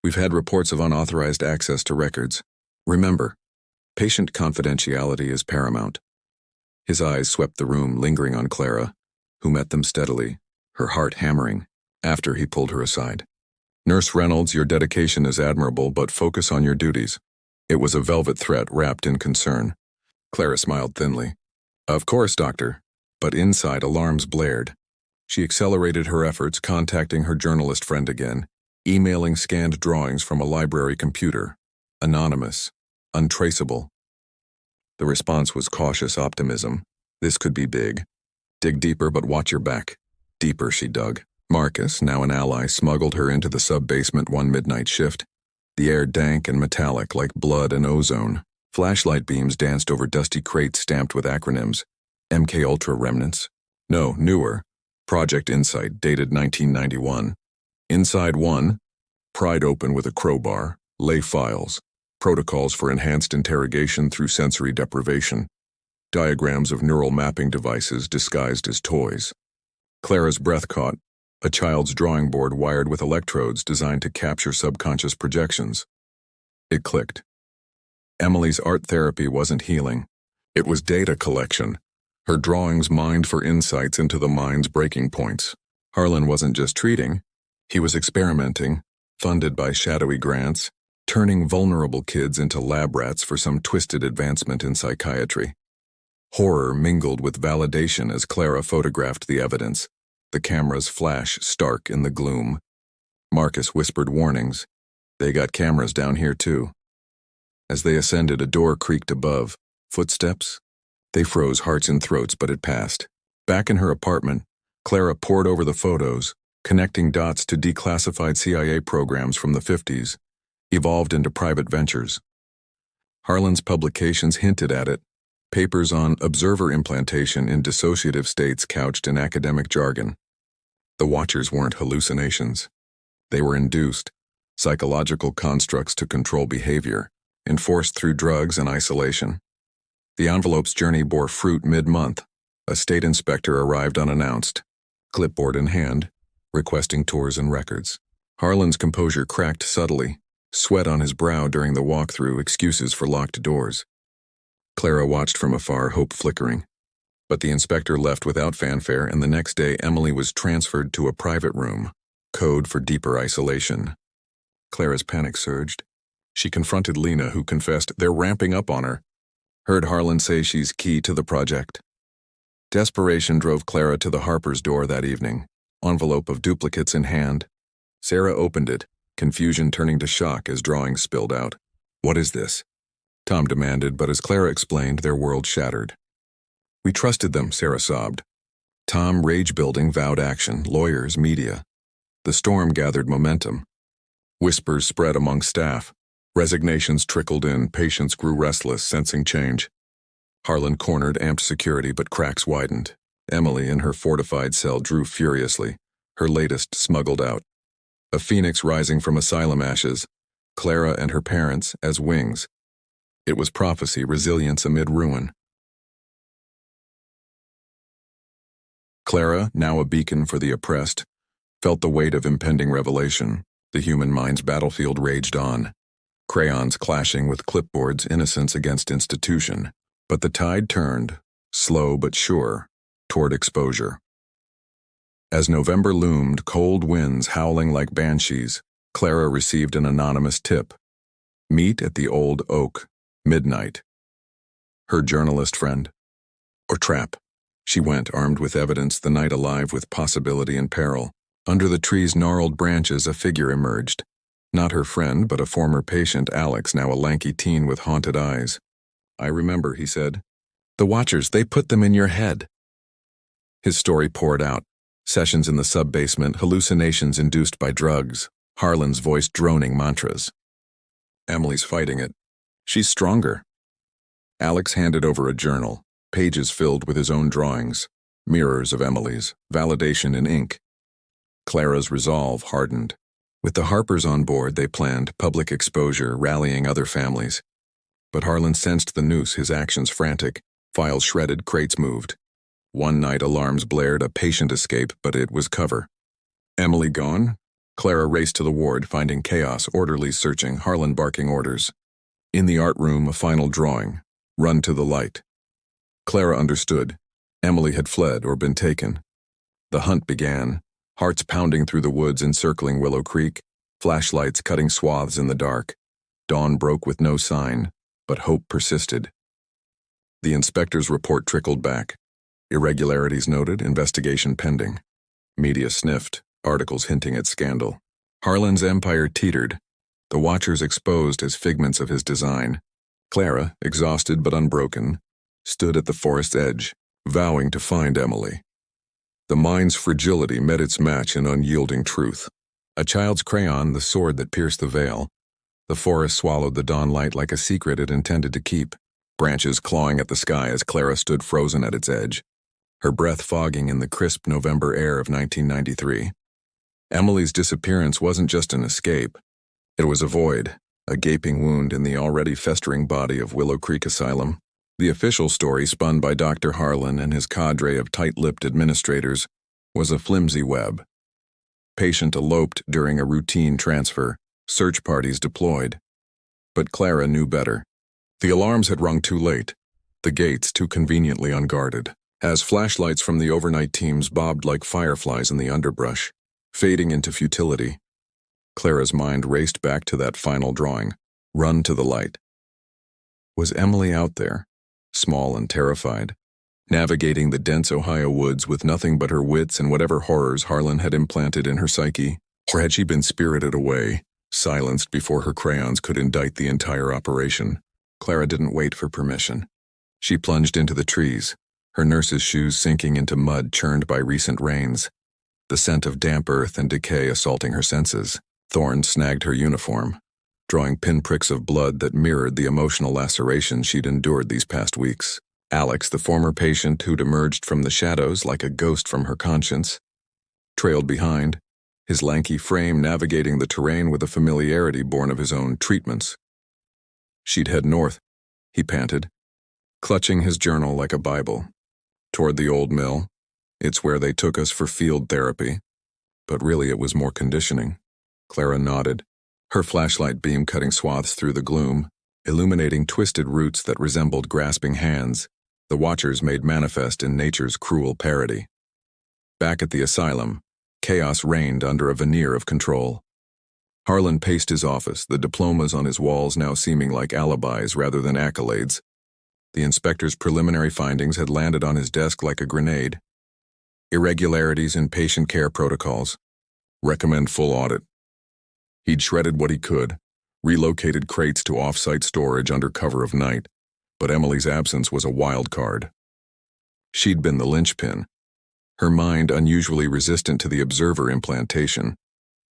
"We've had reports of unauthorized access to records. Remember, patient confidentiality is paramount." His eyes swept the room, lingering on Clara, who met them steadily, her heart hammering, after he pulled her aside. "Nurse Reynolds, your dedication is admirable, but focus on your duties." It was a velvet threat wrapped in concern. Clara smiled thinly. "Of course, doctor," but inside alarms blared. She accelerated her efforts, contacting her journalist friend again, emailing scanned drawings from a library computer. Anonymous, untraceable. The response was cautious optimism. This could be big. Dig deeper, but watch your back. Deeper she dug. Marcus, now an ally, smuggled her into the sub-basement one midnight shift. The air dank and metallic like blood and ozone. Flashlight beams danced over dusty crates stamped with acronyms. MK Ultra remnants. No, newer. Project Insight, dated 1991. Inside one, pried open with a crowbar, lay files. Protocols for enhanced interrogation through sensory deprivation. Diagrams of neural mapping devices disguised as toys. Clara's breath caught, a child's drawing board wired with electrodes designed to capture subconscious projections. It clicked. Emily's art therapy wasn't healing. It was data collection. Her drawings mined for insights into the mind's breaking points. Harlan wasn't just treating, he was experimenting, funded by shadowy grants, turning vulnerable kids into lab rats for some twisted advancement in psychiatry. Horror mingled with validation as Clara photographed the evidence, the camera's flash stark in the gloom. Marcus whispered warnings. "They got cameras down here too." As they ascended, a door creaked above. Footsteps? They froze hearts and throats, but it passed. Back in her apartment, Clara pored over the photos, connecting dots to declassified CIA programs from the 50s, evolved into private ventures. Harlan's publications hinted at it, papers on observer implantation in dissociative states couched in academic jargon. The watchers weren't hallucinations. They were induced, psychological constructs to control behavior, enforced through drugs and isolation. The envelope's journey bore fruit mid-month. A state inspector arrived unannounced, clipboard in hand, requesting tours and records. Harlan's composure cracked subtly, sweat on his brow during the walkthrough, excuses for locked doors. Clara watched from afar, hope flickering. But the inspector left without fanfare, and the next day Emily was transferred to a private room, code for deeper isolation. Clara's panic surged. She confronted Lena, who confessed, "They're ramping up on her. Heard Harlan say she's key to the project." Desperation drove Clara to the Harper's door that evening, envelope of duplicates in hand. Sarah opened it, confusion turning to shock as drawings spilled out. "What is this?" Tom demanded, but as Clara explained, their world shattered. "We trusted them," Sarah sobbed. Tom, rage-building, vowed action, lawyers, media. The storm gathered momentum. Whispers spread among staff. Resignations trickled in, patients grew restless, sensing change. Harlan cornered amped security, but cracks widened. Emily, in her fortified cell, drew furiously, her latest smuggled out. A phoenix rising from asylum ashes, Clara and her parents as wings. It was prophecy, resilience amid ruin. Clara, now a beacon for the oppressed, felt the weight of impending revelation. The human mind's battlefield raged on. Crayons clashing with clipboards, innocence against institution. But the tide turned, slow but sure, toward exposure. As November loomed, cold winds howling like banshees, Clara received an anonymous tip. Meet at the Old Oak, midnight. Her journalist friend? Or trap? She went, armed with evidence, the night alive with possibility and peril. Under the tree's gnarled branches, a figure emerged. Not her friend, but a former patient, Alex, now a lanky teen with haunted eyes. "I remember," he said. "The Watchers, they put them in your head." His story poured out. Sessions in the sub-basement, hallucinations induced by drugs, Harlan's voice droning mantras. "Emily's fighting it. She's stronger." Alex handed over a journal, pages filled with his own drawings, mirrors of Emily's, validation in ink. Clara's resolve hardened. With the Harpers on board, they planned public exposure, rallying other families. But Harlan sensed the noose, his actions frantic, files shredded, crates moved. One night alarms blared, a patient escape, but it was cover. Emily gone? Clara raced to the ward, finding chaos, orderlies searching, Harlan barking orders. In the art room, a final drawing. Run to the light. Clara understood. Emily had fled or been taken. The hunt began, hearts pounding through the woods encircling Willow Creek, flashlights cutting swaths in the dark. Dawn broke with no sign, but hope persisted. The inspector's report trickled back. Irregularities noted, investigation pending. Media sniffed, articles hinting at scandal. Harlan's empire teetered, the Watchers exposed as figments of his design. Clara, exhausted but unbroken, stood at the forest's edge, vowing to find Emily. The mind's fragility met its match in unyielding truth. A child's crayon, the sword that pierced the veil. The forest swallowed the dawn light like a secret it intended to keep, branches clawing at the sky as Clara stood frozen at its edge, her breath fogging in the crisp November air of 1993. Emily's disappearance wasn't just an escape. It was a void, a gaping wound in the already festering body of Willow Creek Asylum. The official story, spun by Dr. Harlan and his cadre of tight-lipped administrators, was a flimsy web. Patient eloped during a routine transfer, search parties deployed. But Clara knew better. The alarms had rung too late, the gates too conveniently unguarded. As flashlights from the overnight teams bobbed like fireflies in the underbrush, fading into futility, Clara's mind raced back to that final drawing, run to the light. Was Emily out there, small and terrified, navigating the dense Ohio woods with nothing but her wits and whatever horrors Harlan had implanted in her psyche? Or had she been spirited away, silenced before her crayons could indict the entire operation? Clara didn't wait for permission. She plunged into the trees, her nurse's shoes sinking into mud churned by recent rains, the scent of damp earth and decay assaulting her senses. Thorns snagged her uniform, drawing pinpricks of blood that mirrored the emotional lacerations she'd endured these past weeks. Alex, the former patient who'd emerged from the shadows like a ghost from her conscience, trailed behind, his lanky frame navigating the terrain with a familiarity born of his own treatments. She'd head north, he panted, clutching his journal like a Bible. Toward the old mill. It's where they took us for field therapy. But really it was more conditioning. Clara nodded, her flashlight beam cutting swaths through the gloom, illuminating twisted roots that resembled grasping hands, the Watchers made manifest in nature's cruel parody. Back at the asylum, chaos reigned under a veneer of control. Harlan paced his office, the diplomas on his walls now seeming like alibis rather than accolades. The inspector's preliminary findings had landed on his desk like a grenade. Irregularities in patient care protocols. Recommend full audit. He'd shredded what he could, relocated crates to off-site storage under cover of night, but Emily's absence was a wild card. She'd been the linchpin, her mind unusually resistant to the observer implantation,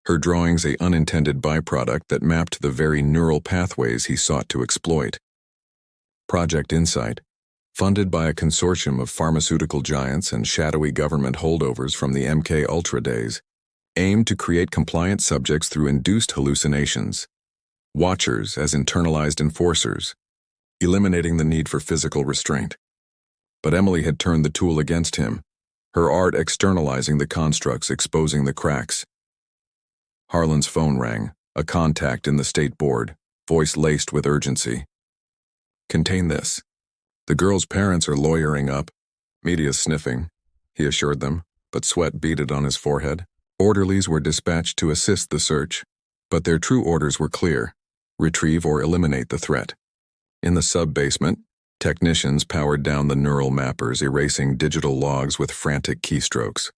her drawings a unintended byproduct that mapped the very neural pathways he sought to exploit. Project Insight, funded by a consortium of pharmaceutical giants and shadowy government holdovers from the MK Ultra days, aimed to create compliant subjects through induced hallucinations, watchers as internalized enforcers, eliminating the need for physical restraint. But Emily had turned the tool against him, her art externalizing the constructs, exposing the cracks. Harlan's phone rang, a contact in the state board, voice laced with urgency. Contain this. The girl's parents are lawyering up. Media's sniffing, he assured them, but sweat beaded on his forehead. Orderlies were dispatched to assist the search, but their true orders were clear: retrieve or eliminate the threat. In the sub-basement, technicians powered down the neural mappers, erasing digital logs with frantic keystrokes.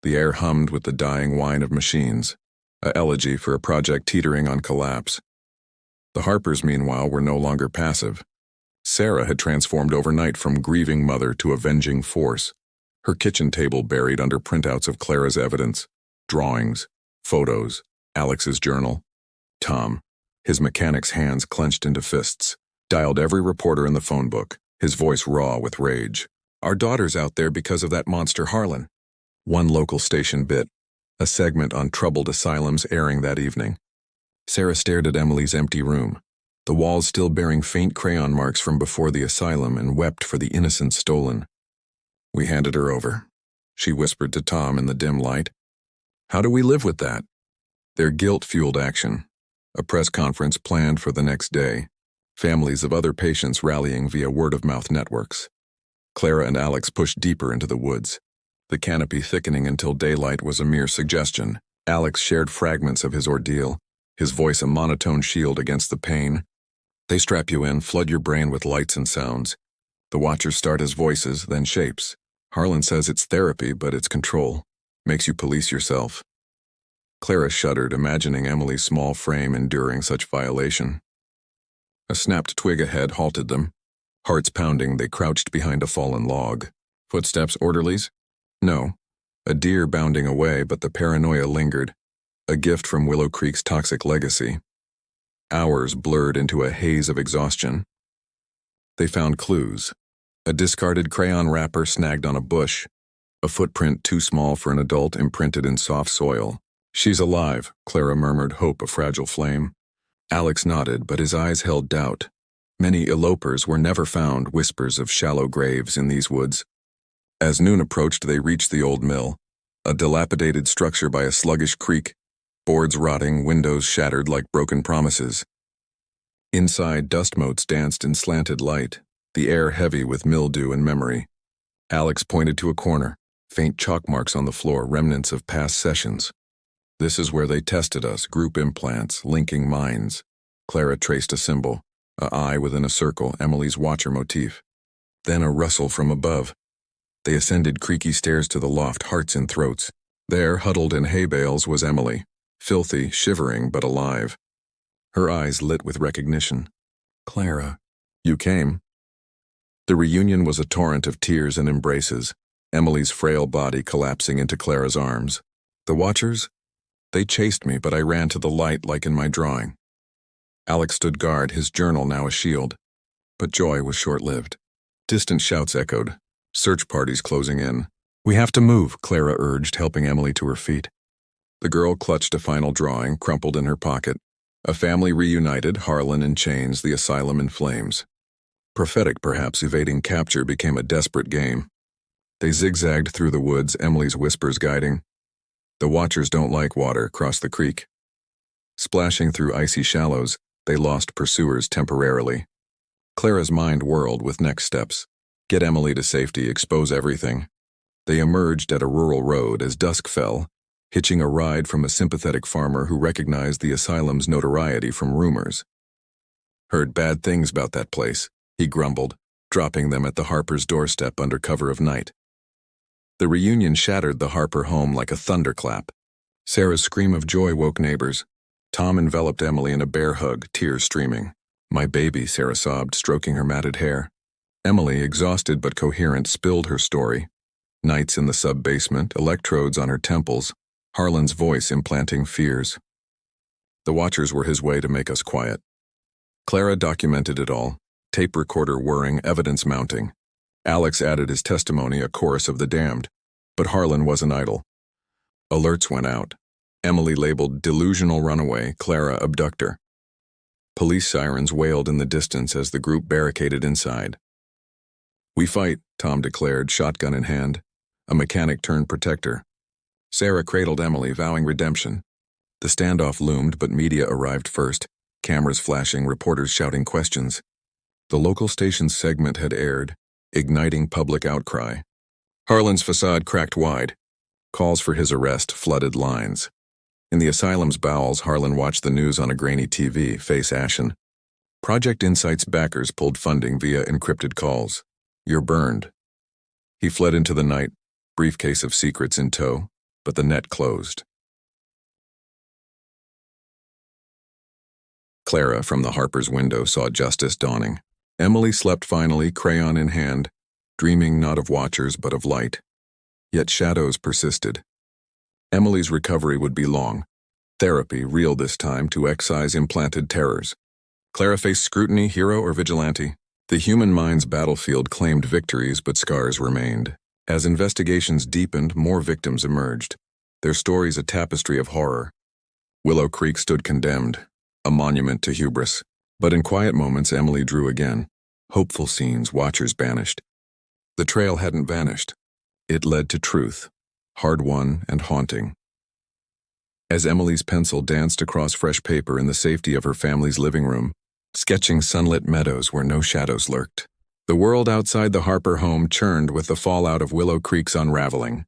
The air hummed with the dying whine of machines, a elegy for a project teetering on collapse. The Harpers, meanwhile, were no longer passive. Sarah had transformed overnight from grieving mother to avenging force, her kitchen table buried under printouts of Clara's evidence, drawings, photos, Alex's journal. Tom, his mechanic's hands clenched into fists, dialed every reporter in the phone book, his voice raw with rage. Our daughter's out there because of that monster Harlan. One local station bit, a segment on troubled asylums airing that evening. Sarah stared at Emily's empty room, the walls still bearing faint crayon marks from before the asylum, and wept for the innocent stolen. We handed her over, she whispered to Tom in the dim light. How do we live with that? Their guilt fueled action. A press conference planned for the next day. Families of other patients rallying via word-of-mouth networks. Clara and Alex pushed deeper into the woods, the canopy thickening until daylight was a mere suggestion. Alex shared fragments of his ordeal, his voice a monotone shield against the pain. They strap you in, flood your brain with lights and sounds. The watchers start as voices, then shapes. Harlan says it's therapy, but it's control. Makes you police yourself. Clara shuddered, imagining Emily's small frame enduring such violation. A snapped twig ahead halted them. Hearts pounding, they crouched behind a fallen log. Footsteps, orderlies? No. A deer bounding away, but the paranoia lingered. A gift from Willow Creek's toxic legacy. Hours blurred into a haze of exhaustion. They found clues. A discarded crayon wrapper snagged on a bush. A footprint too small for an adult imprinted in soft soil. She's alive, Clara murmured, hope a fragile flame. Alex nodded, but his eyes held doubt. Many elopers were never found, whispers of shallow graves in these woods. As noon approached, they reached the old mill, a dilapidated structure by a sluggish creek, boards rotting, windows shattered like broken promises. Inside, dust motes danced in slanted light, the air heavy with mildew and memory. Alex pointed to a corner, faint chalk marks on the floor, remnants of past sessions. This is where they tested us, group implants, linking minds. Clara traced a symbol, a eye within a circle, Emily's watcher motif. Then a rustle from above. They ascended creaky stairs to the loft, hearts in throats. There, huddled in hay bales, was Emily, filthy, shivering, but alive. Her eyes lit with recognition. Clara, you came. The reunion was a torrent of tears and embraces, Emily's frail body collapsing into Clara's arms. The watchers? They chased me, but I ran to the light like in my drawing. Alex stood guard, his journal now a shield. But joy was short-lived. Distant shouts echoed, search parties closing in. We have to move, Clara urged, helping Emily to her feet. The girl clutched a final drawing, crumpled in her pocket. A family reunited, Harlan in chains, the asylum in flames. Prophetic, perhaps, evading capture became a desperate game. They zigzagged through the woods, Emily's whispers guiding. The watchers don't like water, crossed the creek. Splashing through icy shallows, they lost pursuers temporarily. Clara's mind whirled with next steps. Get Emily to safety, expose everything. They emerged at a rural road as dusk fell, hitching a ride from a sympathetic farmer who recognized the asylum's notoriety from rumors. Heard bad things about that place, he grumbled, dropping them at the Harpers' doorstep under cover of night. The reunion shattered the Harper home like a thunderclap. Sarah's scream of joy woke neighbors. Tom enveloped Emily in a bear hug, tears streaming. "My baby," Sarah sobbed, stroking her matted hair. Emily, exhausted but coherent, spilled her story. Nights in the sub-basement, electrodes on her temples, Harlan's voice implanting fears. The watchers were his way to make us quiet. Clara documented it all, tape recorder whirring, evidence mounting. Alex added his testimony, a chorus of the damned. But Harlan wasn't idle. Alerts went out. Emily labeled delusional runaway, Clara abductor. Police sirens wailed in the distance as the group barricaded inside. "We fight," Tom declared, shotgun in hand. A mechanic turned protector. Sarah cradled Emily, vowing redemption. The standoff loomed, but media arrived first, cameras flashing, reporters shouting questions. The local station's segment had aired, igniting public outcry. Harlan's facade cracked wide. Calls for his arrest flooded lines. In the asylum's bowels, Harlan watched the news on a grainy TV, face ashen. Project Insight's backers pulled funding via encrypted calls. "You're burned." He fled into the night, briefcase of secrets in tow, but the net closed. Clara, from the Harpers' window, saw justice dawning. Emily slept finally, crayon in hand, dreaming not of watchers but of light. Yet shadows persisted. Emily's recovery would be long. Therapy, real this time, to excise implanted terrors. Clara faced scrutiny, hero or vigilante. The human mind's battlefield claimed victories, but scars remained. As investigations deepened, more victims emerged, their stories a tapestry of horror. Willow Creek stood condemned, a monument to hubris. But in quiet moments, Emily drew again. Hopeful scenes, watchers banished. The trail hadn't vanished. It led to truth, hard-won and haunting. As Emily's pencil danced across fresh paper in the safety of her family's living room, sketching sunlit meadows where no shadows lurked, the world outside the Harper home churned with the fallout of Willow Creek's unraveling.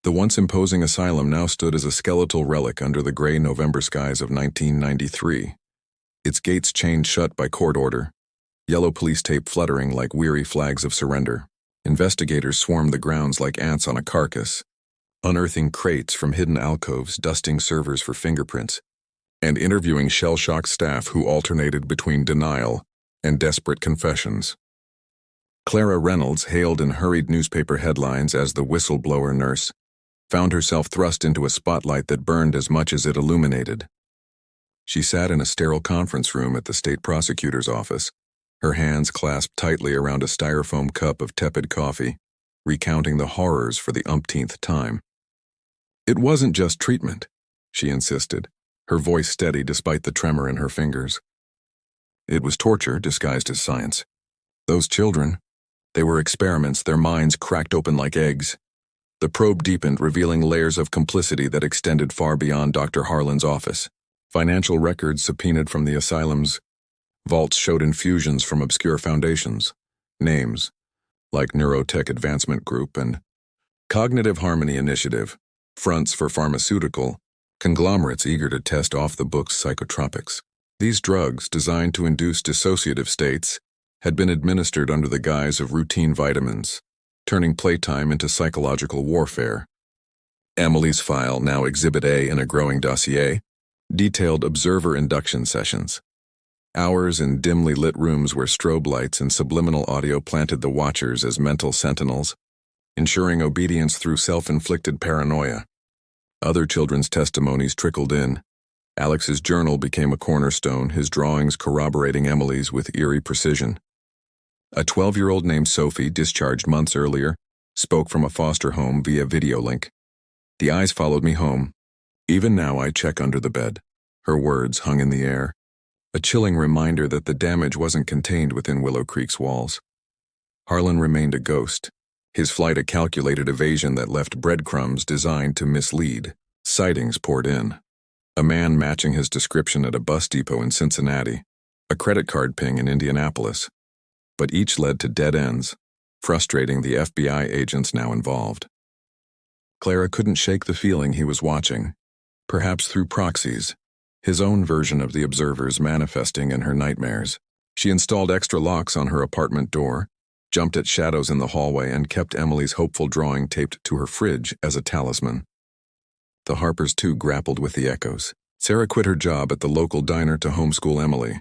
The once imposing asylum now stood as a skeletal relic under the gray November skies of 1993. Its gates chained shut by court order, yellow police tape fluttering like weary flags of surrender. Investigators swarmed the grounds like ants on a carcass, unearthing crates from hidden alcoves, dusting servers for fingerprints, and interviewing shell-shocked staff who alternated between denial and desperate confessions. Clara Reynolds, hailed in hurried newspaper headlines as the whistleblower nurse, found herself thrust into a spotlight that burned as much as it illuminated. She sat in a sterile conference room at the state prosecutor's office, her hands clasped tightly around a styrofoam cup of tepid coffee, recounting the horrors for the umpteenth time. "It wasn't just treatment," she insisted, her voice steady despite the tremor in her fingers. "It was torture disguised as science. Those children, they were experiments, their minds cracked open like eggs." The probe deepened, revealing layers of complicity that extended far beyond Dr. Harlan's office. Financial records subpoenaed from the asylum's vaults showed infusions from obscure foundations, names like Neurotech Advancement Group and Cognitive Harmony Initiative, fronts for pharmaceutical conglomerates eager to test off-the-books psychotropics. These drugs, designed to induce dissociative states, had been administered under the guise of routine vitamins, turning playtime into psychological warfare. Emily's file, now Exhibit A in a growing dossier, detailed observer induction sessions. Hours in dimly lit rooms where strobe lights and subliminal audio planted the watchers as mental sentinels, ensuring obedience through self-inflicted paranoia. Other children's testimonies trickled in. Alex's journal became a cornerstone, his drawings corroborating Emily's with eerie precision. A 12-year-old named Sophie, discharged months earlier, spoke from a foster home via video link. "The eyes followed me home. Even now I check under the bed." Her words hung in the air, a chilling reminder that the damage wasn't contained within Willow Creek's walls. Harlan remained a ghost, his flight a calculated evasion that left breadcrumbs designed to mislead. Sightings poured in. A man matching his description at a bus depot in Cincinnati, a credit card ping in Indianapolis. But each led to dead ends, frustrating the FBI agents now involved. Clara couldn't shake the feeling he was watching, perhaps through proxies, his own version of the observers manifesting in her nightmares. She installed extra locks on her apartment door, jumped at shadows in the hallway, and kept Emily's hopeful drawing taped to her fridge as a talisman. The Harpers, too, grappled with the echoes. Sarah quit her job at the local diner to homeschool Emily,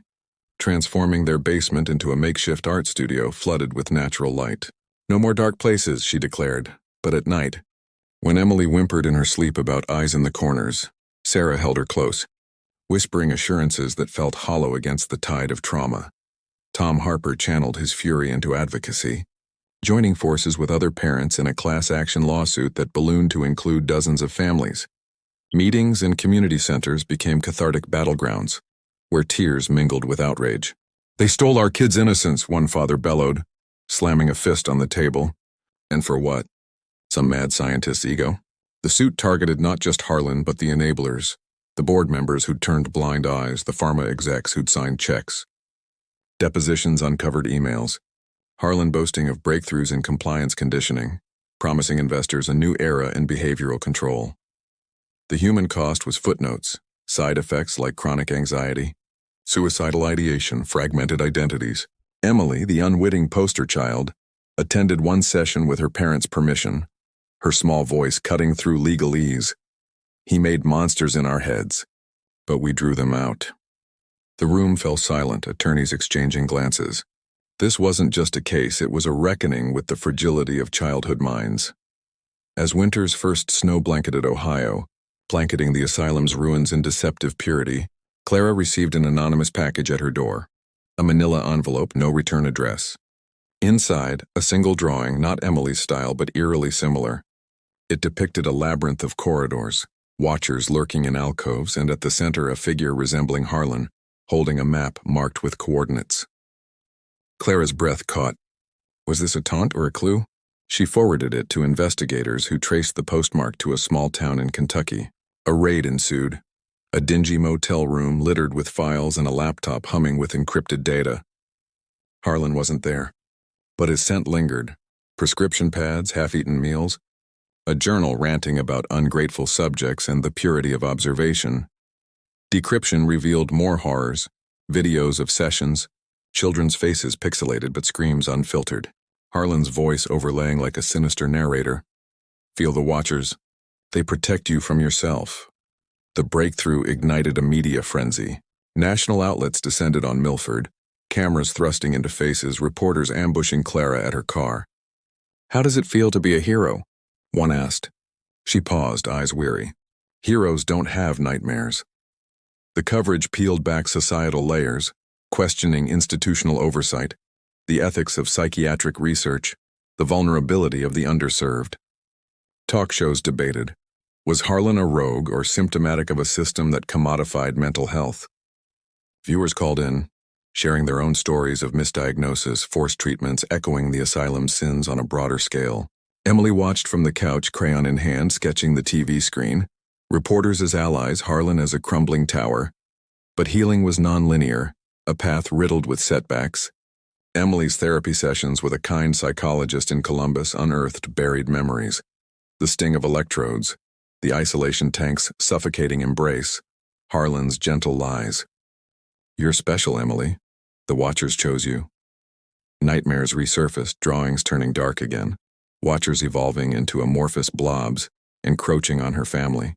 transforming their basement into a makeshift art studio flooded with natural light. "No more dark places," she declared, but at night, when Emily whimpered in her sleep about eyes in the corners, Sarah held her close, whispering assurances that felt hollow against the tide of trauma. Tom Harper channeled his fury into advocacy, joining forces with other parents in a class-action lawsuit that ballooned to include dozens of families. Meetings in community centers became cathartic battlegrounds, where tears mingled with outrage. "They stole our kids' innocence," one father bellowed, slamming a fist on the table. And for what? Some mad scientist's ego? The suit targeted not just Harlan, but the enablers, the board members who'd turned blind eyes, the pharma execs who'd signed checks. Depositions uncovered emails, Harlan boasting of breakthroughs in compliance conditioning, promising investors a new era in behavioral control. The human cost was footnotes, side effects like chronic anxiety, suicidal ideation, fragmented identities. Emily, the unwitting poster child, attended one session with her parents' permission, her small voice cutting through legalese. "He made monsters in our heads, but we drew them out." The room fell silent, attorneys exchanging glances. This wasn't just a case, it was a reckoning with the fragility of childhood minds. As winter's first snow blanketed Ohio, blanketing the asylum's ruins in deceptive purity, Clara received an anonymous package at her door. A manila envelope, no return address. Inside, a single drawing, not Emily's style but eerily similar. It depicted a labyrinth of corridors, watchers lurking in alcoves, and at the center a figure resembling Harlan, holding a map marked with coordinates. Clara's breath caught. Was this a taunt or a clue? She forwarded it to investigators who traced the postmark to a small town in Kentucky. A raid ensued, a dingy motel room littered with files and a laptop humming with encrypted data. Harlan wasn't there, but his scent lingered. Prescription pads, half-eaten meals, a journal ranting about ungrateful subjects and the purity of observation. Decryption revealed more horrors, videos of sessions, children's faces pixelated but screams unfiltered. Harlan's voice overlaying like a sinister narrator. "Feel the watchers. They protect you from yourself." The breakthrough ignited a media frenzy. National outlets descended on Milford, cameras thrusting into faces, reporters ambushing Clara at her car. "How does it feel to be a hero?" one asked. She paused, eyes weary. Heroes don't have nightmares. The coverage peeled back societal layers, questioning institutional oversight, the ethics of psychiatric research, the vulnerability of the underserved. Talk shows debated. Was Harlan a rogue or symptomatic of a system that commodified mental health? Viewers called in, sharing their own stories of misdiagnosis, forced treatments, echoing the asylum's sins on a broader scale. Emily watched from the couch, crayon in hand, sketching the TV screen. Reporters as allies, Harlan as a crumbling tower. But healing was nonlinear, a path riddled with setbacks. Emily's therapy sessions with a kind psychologist in Columbus unearthed buried memories. The sting of electrodes, the isolation tank's suffocating embrace, Harlan's gentle lies. "You're special, Emily. The Watchers chose you." Nightmares resurfaced, drawings turning dark again, Watchers evolving into amorphous blobs, encroaching on her family.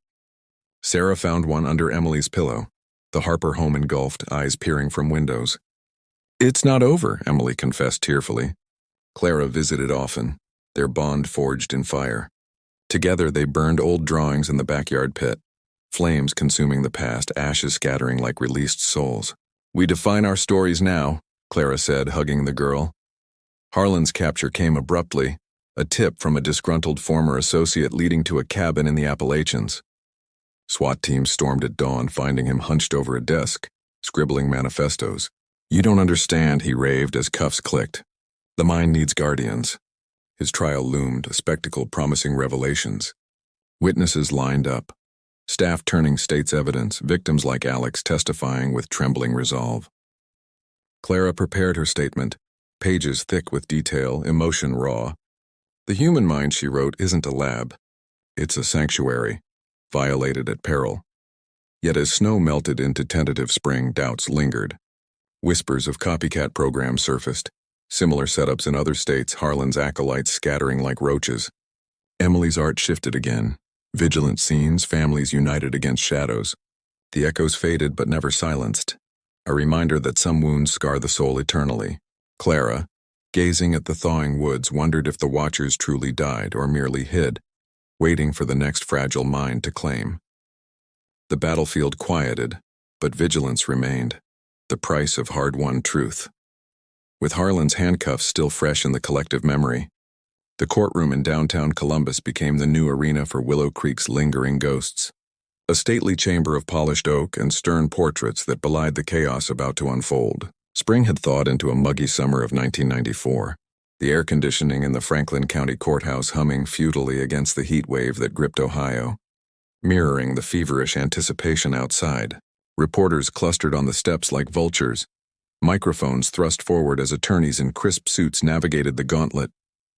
Sarah found one under Emily's pillow, the Harper home engulfed, eyes peering from windows. "It's not over," Emily confessed tearfully. Clara visited often, their bond forged in fire. Together they burned old drawings in the backyard pit, flames consuming the past, ashes scattering like released souls. "We define our stories now," Clara said, hugging the girl. Harlan's capture came abruptly, a tip from a disgruntled former associate leading to a cabin in the Appalachians. SWAT teams stormed at dawn, finding him hunched over a desk, scribbling manifestos. "You don't understand," he raved as cuffs clicked. "The mind needs guardians." His trial loomed, a spectacle promising revelations. Witnesses lined up, staff turning state's evidence, victims like Alex testifying with trembling resolve. Clara prepared her statement, pages thick with detail, emotion raw. "The human mind," she wrote, "isn't a lab. It's a sanctuary, violated at peril." Yet as snow melted into tentative spring, doubts lingered. Whispers of copycat programs surfaced, similar setups in other states, Harlan's acolytes scattering like roaches. Emily's art shifted again. Vigilant scenes, families united against shadows. The echoes faded but never silenced. A reminder that some wounds scar the soul eternally. Clara, gazing at the thawing woods, wondered if the watchers truly died or merely hid, waiting for the next fragile mind to claim. The battlefield quieted, but vigilance remained, the price of hard-won truth. With Harlan's handcuffs still fresh in the collective memory, the courtroom in downtown Columbus became the new arena for Willow Creek's lingering ghosts. A stately chamber of polished oak and stern portraits that belied the chaos about to unfold. Spring had thawed into a muggy summer of 1994, the air conditioning in the Franklin County Courthouse humming futilely against the heat wave that gripped Ohio, mirroring the feverish anticipation outside. Reporters clustered on the steps like vultures, microphones thrust forward as attorneys in crisp suits navigated the gauntlet,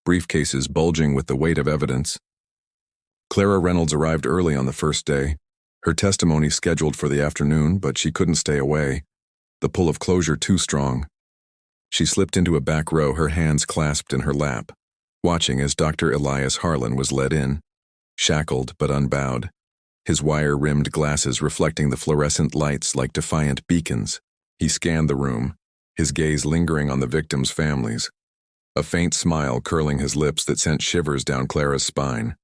briefcases bulging with the weight of evidence. Clara Reynolds arrived early on the first day, her testimony scheduled for the afternoon, but she couldn't stay away, the pull of closure too strong. She slipped into a back row, her hands clasped in her lap, watching as Dr. Elias Harlan was led in, shackled but unbowed, his wire-rimmed glasses reflecting the fluorescent lights like defiant beacons. He scanned the room, his gaze lingering on the victims' families, a faint smile curling his lips that sent shivers down Clara's spine.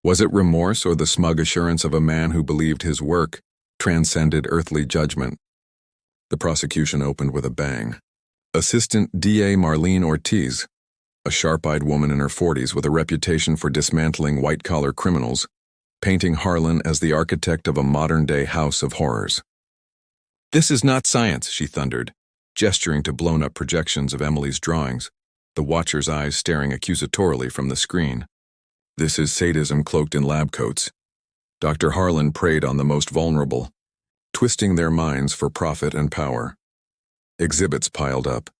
Was it remorse or the smug assurance of a man who believed his work transcended earthly judgment? The prosecution opened with a bang. Assistant D.A. Marlene Ortiz, a sharp-eyed woman in her 40s with a reputation for dismantling white-collar criminals, painting Harlan as the architect of a modern-day house of horrors. "This is not science," she thundered, gesturing to blown-up projections of Emily's drawings, the watcher's eyes staring accusatorily from the screen. "This is sadism cloaked in lab coats." Dr. Harlan preyed on the most vulnerable, twisting their minds for profit and power. Exhibits piled up,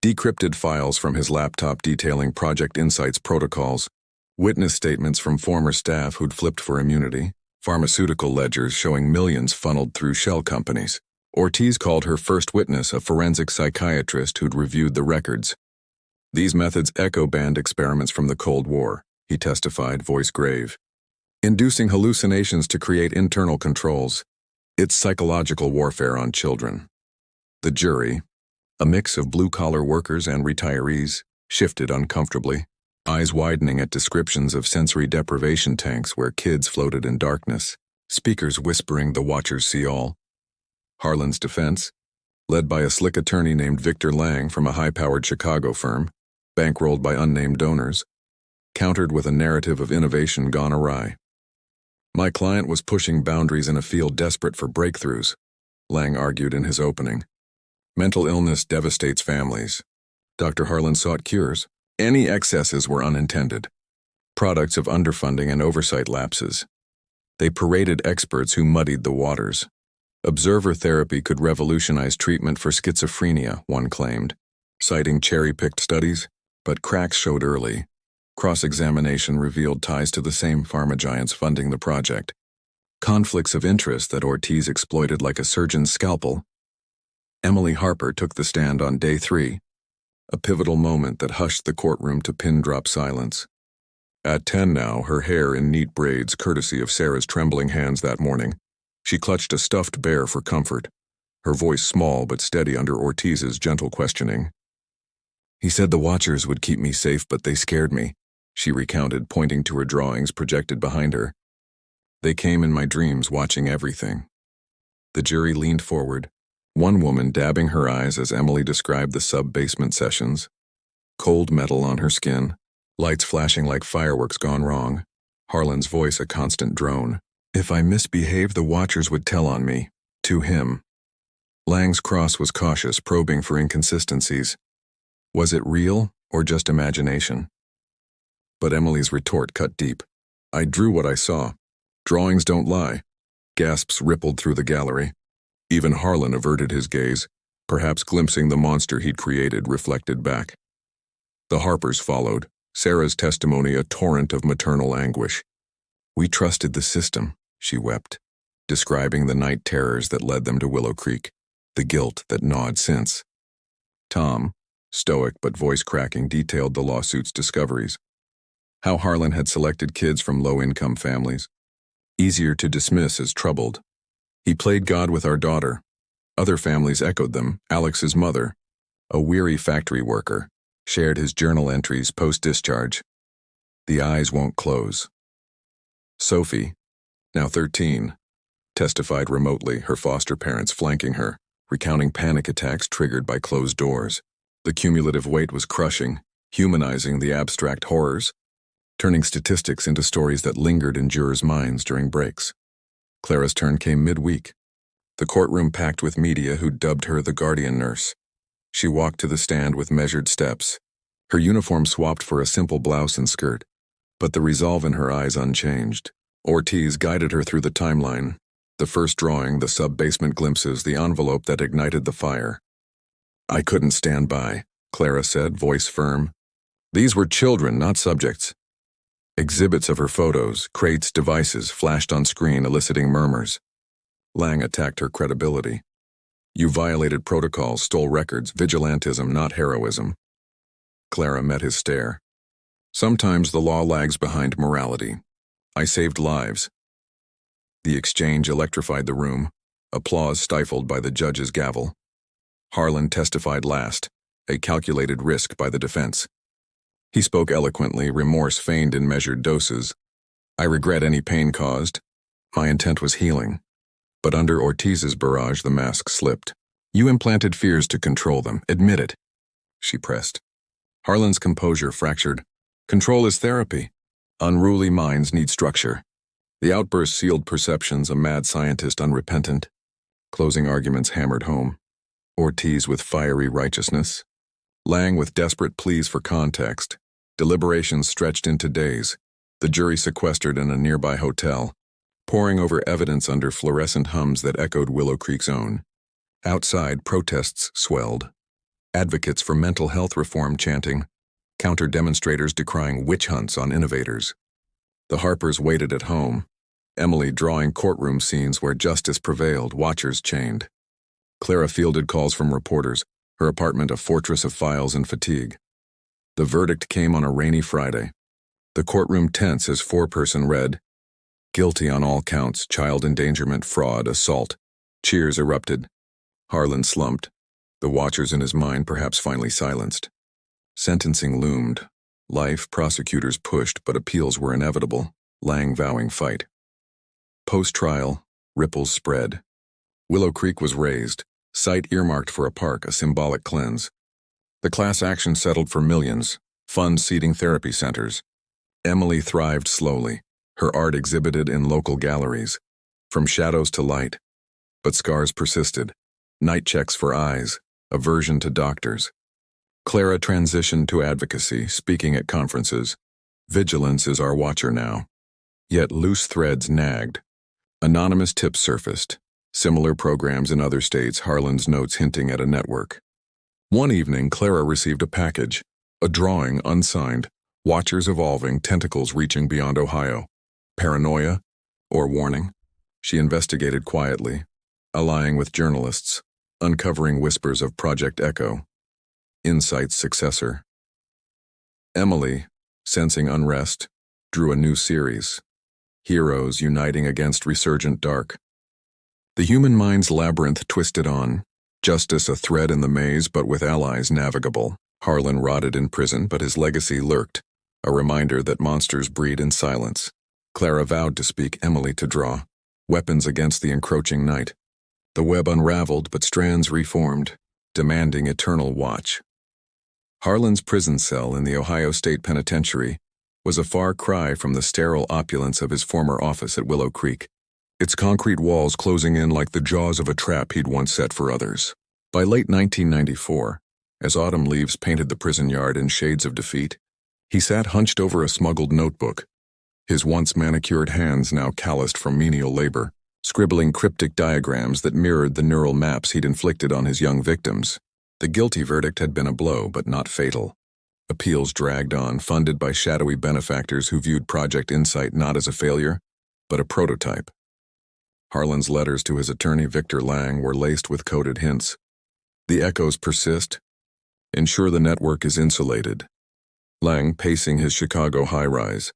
decrypted files from his laptop detailing Project Insight's protocols, witness statements from former staff who'd flipped for immunity, pharmaceutical ledgers showing millions funneled through shell companies. Ortiz called her first witness a forensic psychiatrist who'd reviewed the records. "These methods echo banned experiments from the Cold War," he testified, voice grave. "Inducing hallucinations to create internal controls. It's psychological warfare on children." The jury, a mix of blue-collar workers and retirees, shifted uncomfortably, eyes widening at descriptions of sensory deprivation tanks where kids floated in darkness, speakers whispering the watchers see all. Harlan's defense, led by a slick attorney named Victor Lang from a high-powered Chicago firm, bankrolled by unnamed donors, countered with a narrative of innovation gone awry. "My client was pushing boundaries in a field desperate for breakthroughs," Lang argued in his opening. "Mental illness devastates families. Dr. Harlan sought cures. Any excesses were unintended, products of underfunding and oversight lapses. They paraded experts who muddied the waters. Observer therapy could revolutionize treatment for schizophrenia," one claimed, citing cherry-picked studies, but cracks showed early. Cross-examination revealed ties to the same pharma giants funding the project, conflicts of interest that Ortiz exploited like a surgeon's scalpel. Emily Harper took the stand on day 3, a pivotal moment that hushed the courtroom to pin-drop silence. At 10 now, her hair in neat braids courtesy of Sarah's trembling hands that morning, she clutched a stuffed bear for comfort, her voice small but steady under Ortiz's gentle questioning. "He said the watchers would keep me safe, but they scared me," she recounted, pointing to her drawings projected behind her. "They came in my dreams, watching everything." The jury leaned forward, one woman dabbing her eyes as Emily described the sub-basement sessions. Cold metal on her skin, lights flashing like fireworks gone wrong, Harlan's voice a constant drone. "If I misbehaved, the watchers would tell on me." To him. Lang's cross was cautious, probing for inconsistencies. Was it real or just imagination? But Emily's retort cut deep. "I drew what I saw. Drawings don't lie." Gasps rippled through the gallery. Even Harlan averted his gaze, perhaps glimpsing the monster he'd created reflected back. The Harpers followed, Sarah's testimony a torrent of maternal anguish. "We trusted the system," she wept. describing the night terrors that led them to Willow Creek, the guilt that gnawed since. Tom, stoic but voice-cracking, detailed the lawsuit's discoveries. How Harlan had selected kids from low-income families, easier to dismiss as troubled. He played God with our daughter. Other families echoed them. Alex's mother, a weary factory worker, shared his journal entries post-discharge. The eyes won't close. Sophie, now 13, testified remotely, her foster parents flanking her, recounting panic attacks triggered by closed doors. The cumulative weight was crushing, humanizing the abstract horrors, turning statistics into stories that lingered in jurors' minds during breaks. Clara's turn came midweek, the courtroom packed with media who dubbed her the guardian nurse. She walked to the stand with measured steps, her uniform swapped for a simple blouse and skirt, but the resolve in her eyes unchanged. Ortiz guided her through the timeline, the first drawing, the sub-basement glimpses, the envelope that ignited the fire. "I couldn't stand by," Clara said, voice firm. "These were children, not subjects." Exhibits of her photos, crates, devices flashed on screen, eliciting murmurs. Lang attacked her credibility. "You violated protocols, stole records, vigilantism, not heroism." Clara met his stare. "Sometimes the law lags behind morality. I saved lives." The exchange electrified the room, applause stifled by the judge's gavel. Harlan testified last, a calculated risk by the defense. He spoke eloquently, remorse feigned in measured doses. "I regret any pain caused. My intent was healing." But under Ortiz's barrage, the mask slipped. "You implanted fears to control them. Admit it." She pressed. Harlan's composure fractured. "Control is therapy. Unruly minds need structure." The outburst sealed perceptions, a mad scientist unrepentant. Closing arguments hammered home. Ortiz with fiery righteousness. Lang with desperate pleas for context. Deliberations stretched into days. The jury sequestered in a nearby hotel, poring over evidence under fluorescent hums that echoed Willow Creek's own. Outside, protests swelled. Advocates for mental health reform chanting, counter-demonstrators decrying witch hunts on innovators. The Harpers waited at home, Emily drawing courtroom scenes where justice prevailed, watchers chained. Clara fielded calls from reporters, her apartment a fortress of files and fatigue. The verdict came on a rainy Friday. The courtroom tense as foreperson read, "Guilty on all counts, child endangerment, fraud, assault." Cheers erupted. Harlan slumped, the watchers in his mind perhaps finally silenced. Sentencing loomed. Life, prosecutors pushed, but appeals were inevitable, Lang vowing fight. Post-trial, ripples spread. Willow Creek was razed, site earmarked for a park, a symbolic cleanse. The class action settled for millions, funds seeding therapy centers. Emily thrived slowly, her art exhibited in local galleries, from shadows to light. But scars persisted, night checks for eyes, aversion to doctors. Clara transitioned to advocacy, speaking at conferences. Vigilance is our watcher now. Yet loose threads nagged. Anonymous tips surfaced. Similar programs in other states, Harlan's notes hinting at a network. One evening, Clara received a package, a drawing unsigned, watchers evolving, tentacles reaching beyond Ohio. Paranoia? Or warning? She investigated quietly, allying with journalists, uncovering whispers of Project Echo. Insight's successor. Emily, sensing unrest, drew a new series. Heroes uniting against resurgent dark. The human mind's labyrinth twisted on. Justice a thread in the maze, but with allies navigable. Harlan rotted in prison, but his legacy lurked, a reminder that monsters breed in silence. Clara vowed to speak, Emily to draw. Weapons against the encroaching night. The web unraveled, but strands reformed, demanding eternal watch. Harlan's prison cell in the Ohio State Penitentiary was a far cry from the sterile opulence of his former office at Willow Creek, its concrete walls closing in like the jaws of a trap he'd once set for others. By late 1994, as autumn leaves painted the prison yard in shades of defeat, he sat hunched over a smuggled notebook, his once manicured hands now calloused from menial labor, scribbling cryptic diagrams that mirrored the neural maps he'd inflicted on his young victims. The guilty verdict had been a blow, but not fatal. Appeals dragged on, funded by shadowy benefactors who viewed Project Insight not as a failure, but a prototype. Harlan's letters to his attorney Victor Lang were laced with coded hints. The echoes persist. Ensure the network is insulated. Lang, pacing his Chicago high-rise,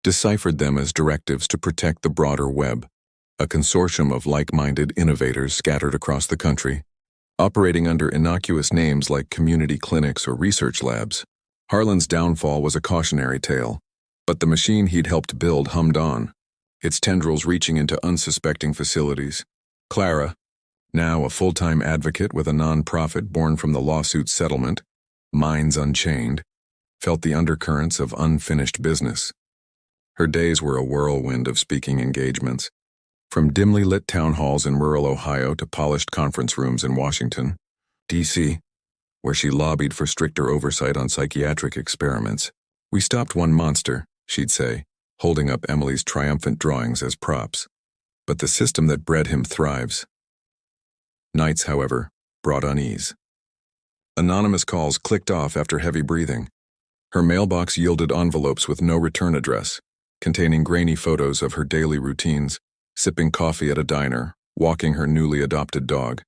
deciphered them as directives to protect the broader web, a consortium of like-minded innovators scattered across the country, operating under innocuous names like community clinics or research labs. Harlan's downfall was a cautionary tale, but the machine he'd helped build hummed on, its tendrils reaching into unsuspecting facilities. Clara, now a full-time advocate with a non-profit born from the lawsuit's settlement, Minds Unchained, felt the undercurrents of unfinished business. Her days were a whirlwind of speaking engagements, from dimly lit town halls in rural Ohio to polished conference rooms in Washington, D.C., where she lobbied for stricter oversight on psychiatric experiments. "We stopped one monster," she'd say, holding up Emily's triumphant drawings as props. "But the system that bred him thrives." Nights, however, brought unease. Anonymous calls clicked off after heavy breathing. Her mailbox yielded envelopes with no return address, containing grainy photos of her daily routines, sipping coffee at a diner, walking her newly adopted dog.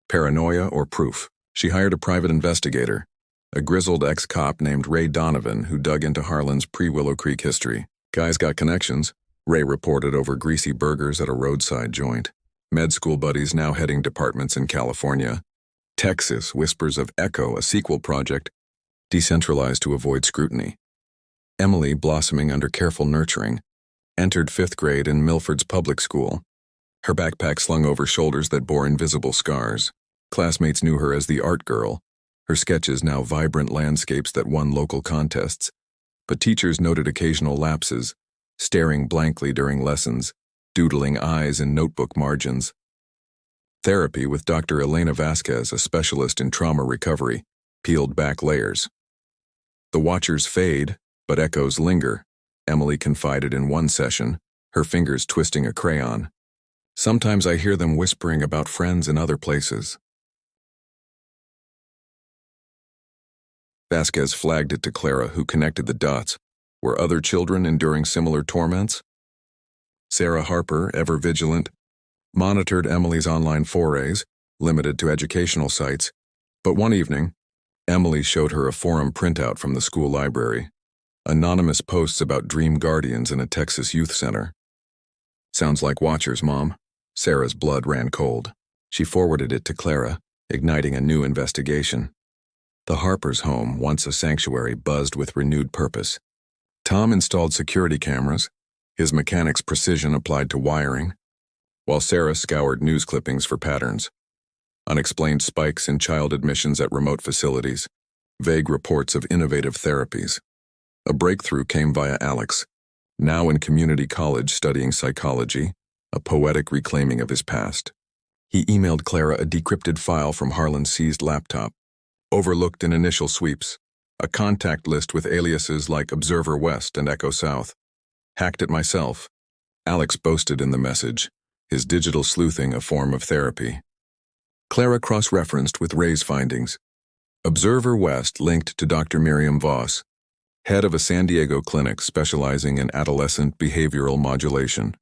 Paranoia or proof? She hired a private investigator, a grizzled ex-cop named Ray Donovan who dug into Harlan's pre-Willow Creek history. "Guy's got connections," Ray reported over greasy burgers at a roadside joint. "Med school buddies now heading departments in California. Texas, whispers of Echo, a sequel project, decentralized to avoid scrutiny." Emily, blossoming under careful nurturing, entered 5th grade in Milford's public school, her backpack slung over shoulders that bore invisible scars. Classmates knew her as the art girl, her sketches now vibrant landscapes that won local contests, but teachers noted occasional lapses, staring blankly during lessons, doodling eyes in notebook margins. Therapy with Dr. Elena Vasquez, a specialist in trauma recovery, peeled back layers. "The watchers fade, but echoes linger," Emily confided in one session, her fingers twisting a crayon. "Sometimes I hear them whispering about friends in other places." Vasquez flagged it to Clara, who connected the dots. Were other children enduring similar torments? Sarah Harper, ever vigilant, monitored Emily's online forays, limited to educational sites, but one evening, Emily showed her a forum printout from the school library. Anonymous posts about dream guardians in a Texas youth center. "Sounds like Watchers, Mom." Sarah's blood ran cold. She forwarded it to Clara, igniting a new investigation. The Harpers' home, once a sanctuary, buzzed with renewed purpose. Tom installed security cameras, his mechanic's precision applied to wiring, while Sarah scoured news clippings for patterns. Unexplained spikes in child admissions at remote facilities, vague reports of innovative therapies. A breakthrough came via Alex, now in community college studying psychology, a poetic reclaiming of his past. He emailed Clara a decrypted file from Harlan's seized laptop, overlooked in initial sweeps, a contact list with aliases like Observer West and Echo South. "Hacked it myself," Alex boasted in the message, his digital sleuthing a form of therapy. Clara cross-referenced with Ray's findings. Observer West linked to Dr. Miriam Voss, head of a San Diego clinic specializing in adolescent behavioral modulation.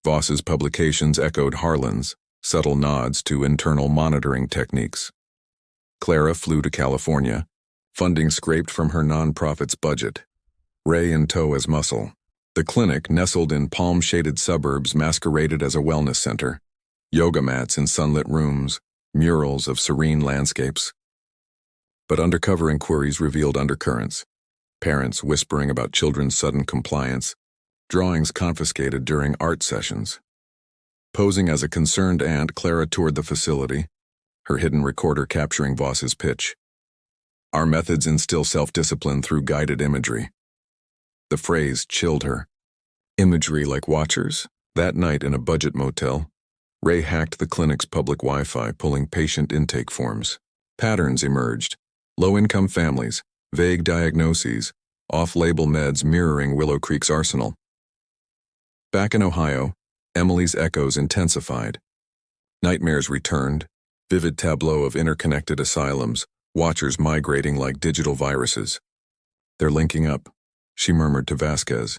Voss's publications echoed Harlan's, subtle nods to internal monitoring techniques. Clara flew to California, funding scraped from her nonprofit's budget. Ray in tow as muscle. The clinic, nestled in palm-shaded suburbs, masqueraded as a wellness center. Yoga mats in sunlit rooms, murals of serene landscapes. But undercover inquiries revealed undercurrents. Parents whispering about children's sudden compliance, drawings confiscated during art sessions. Posing as a concerned aunt, Clara toured the facility, her hidden recorder capturing Voss's pitch. "Our methods instill self-discipline through guided imagery." The phrase chilled her. Imagery like Watchers? That night in a budget motel, Ray hacked the clinic's public Wi-Fi, pulling patient intake forms. Patterns emerged. Low-income families, vague diagnoses, off-label meds mirroring Willow Creek's arsenal. Back in Ohio, Emily's echoes intensified. Nightmares returned, vivid tableau of interconnected asylums, Watchers migrating like digital viruses. "They're linking up," she murmured to Vasquez,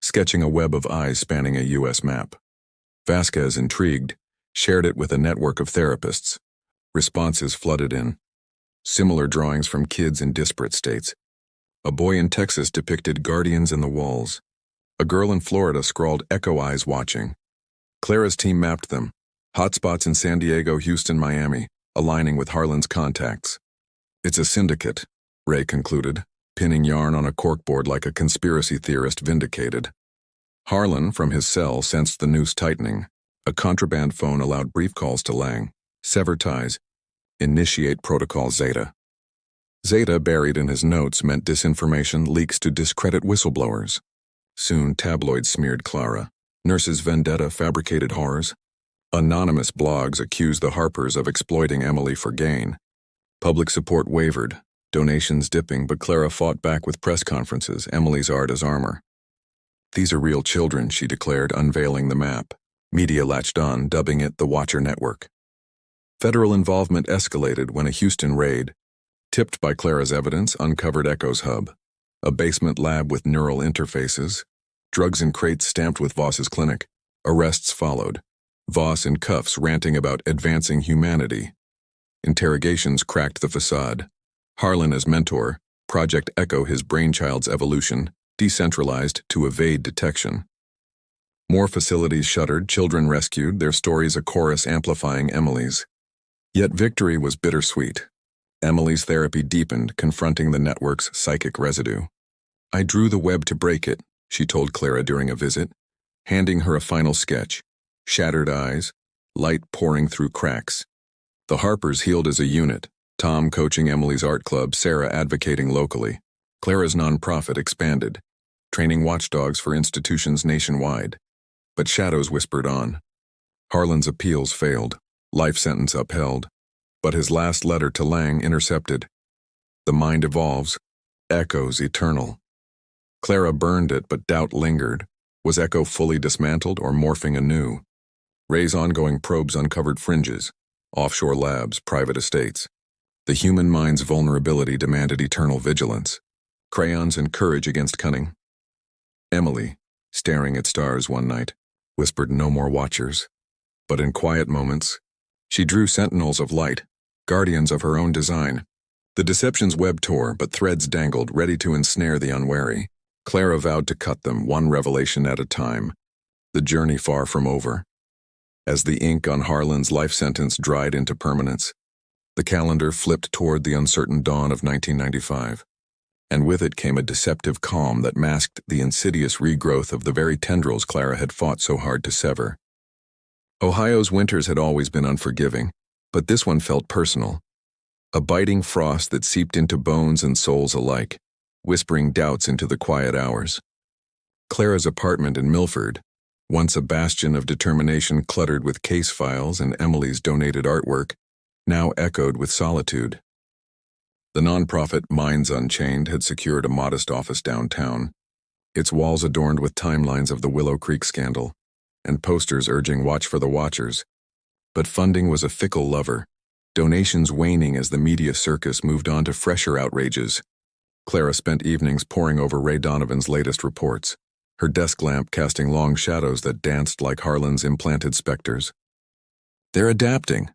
sketching a web of eyes spanning a U.S. map. Vasquez, intrigued, shared it with a network of therapists. Responses flooded in. Similar drawings from kids in disparate states. A boy in Texas depicted guardians in the walls. A girl in Florida scrawled "Echo Eyes Watching." Clara's team mapped them. Hotspots in San Diego, Houston, Miami, aligning with Harlan's contacts. "It's a syndicate," Ray concluded, pinning yarn on a corkboard like a conspiracy theorist vindicated. Harlan, from his cell, sensed the noose tightening. A contraband phone allowed brief calls to Lang. Sever ties. Initiate Protocol Zeta. Zeta, buried in his notes, meant disinformation leaks to discredit whistleblowers. Soon, tabloids smeared Clara. Nurses' vendetta fabricated horrors. Anonymous blogs accused the Harpers of exploiting Emily for gain. Public support wavered, donations dipping, but Clara fought back with press conferences, Emily's art as armor. "These are real children," she declared, unveiling the map. Media latched on, dubbing it the Watcher Network. Federal involvement escalated when a Houston raid, tipped by Clara's evidence, uncovered Echo's hub. A basement lab with neural interfaces. Drugs in crates stamped with Voss's clinic. Arrests followed. Voss in cuffs ranting about advancing humanity. Interrogations cracked the facade. Harlan as mentor, Project Echo his brainchild's evolution, decentralized to evade detection. More facilities shuttered, children rescued, their stories a chorus amplifying Emily's. Yet victory was bittersweet. Emily's therapy deepened, confronting the network's psychic residue. "I drew the web to break it," she told Clara during a visit, handing her a final sketch. Shattered eyes, light pouring through cracks. The Harpers healed as a unit, Tom coaching Emily's art club, Sarah advocating locally. Clara's nonprofit expanded, training watchdogs for institutions nationwide. But shadows whispered on. Harlan's appeals failed, life sentence upheld. But his last letter to Lang intercepted. "The mind evolves, Echo's eternal." Clara burned it, but doubt lingered. Was Echo fully dismantled or morphing anew? Ray's ongoing probes uncovered fringes, offshore labs, private estates. The human mind's vulnerability demanded eternal vigilance. Crayons and courage against cunning. Emily, staring at stars one night, whispered no more watchers. But in quiet moments, she drew sentinels of light, guardians of her own design. The deception's web tore, but threads dangled, ready to ensnare the unwary. Clara vowed to cut them, one revelation at a time, the journey far from over. As the ink on Harlan's life sentence dried into permanence, the calendar flipped toward the uncertain dawn of 1995. And with it came a deceptive calm that masked the insidious regrowth of the very tendrils Clara had fought so hard to sever. Ohio's winters had always been unforgiving, but this one felt personal. A biting frost that seeped into bones and souls alike, whispering doubts into the quiet hours. Clara's apartment in Milford, once a bastion of determination cluttered with case files and Emily's donated artwork, now echoed with solitude. The nonprofit Minds Unchained had secured a modest office downtown, its walls adorned with timelines of the Willow Creek scandal, and posters urging watch for the watchers. But funding was a fickle lover, donations waning as the media circus moved on to fresher outrages. Clara spent evenings poring over Ray Donovan's latest reports, her desk lamp casting long shadows that danced like Harlan's implanted specters. "They're adapting,"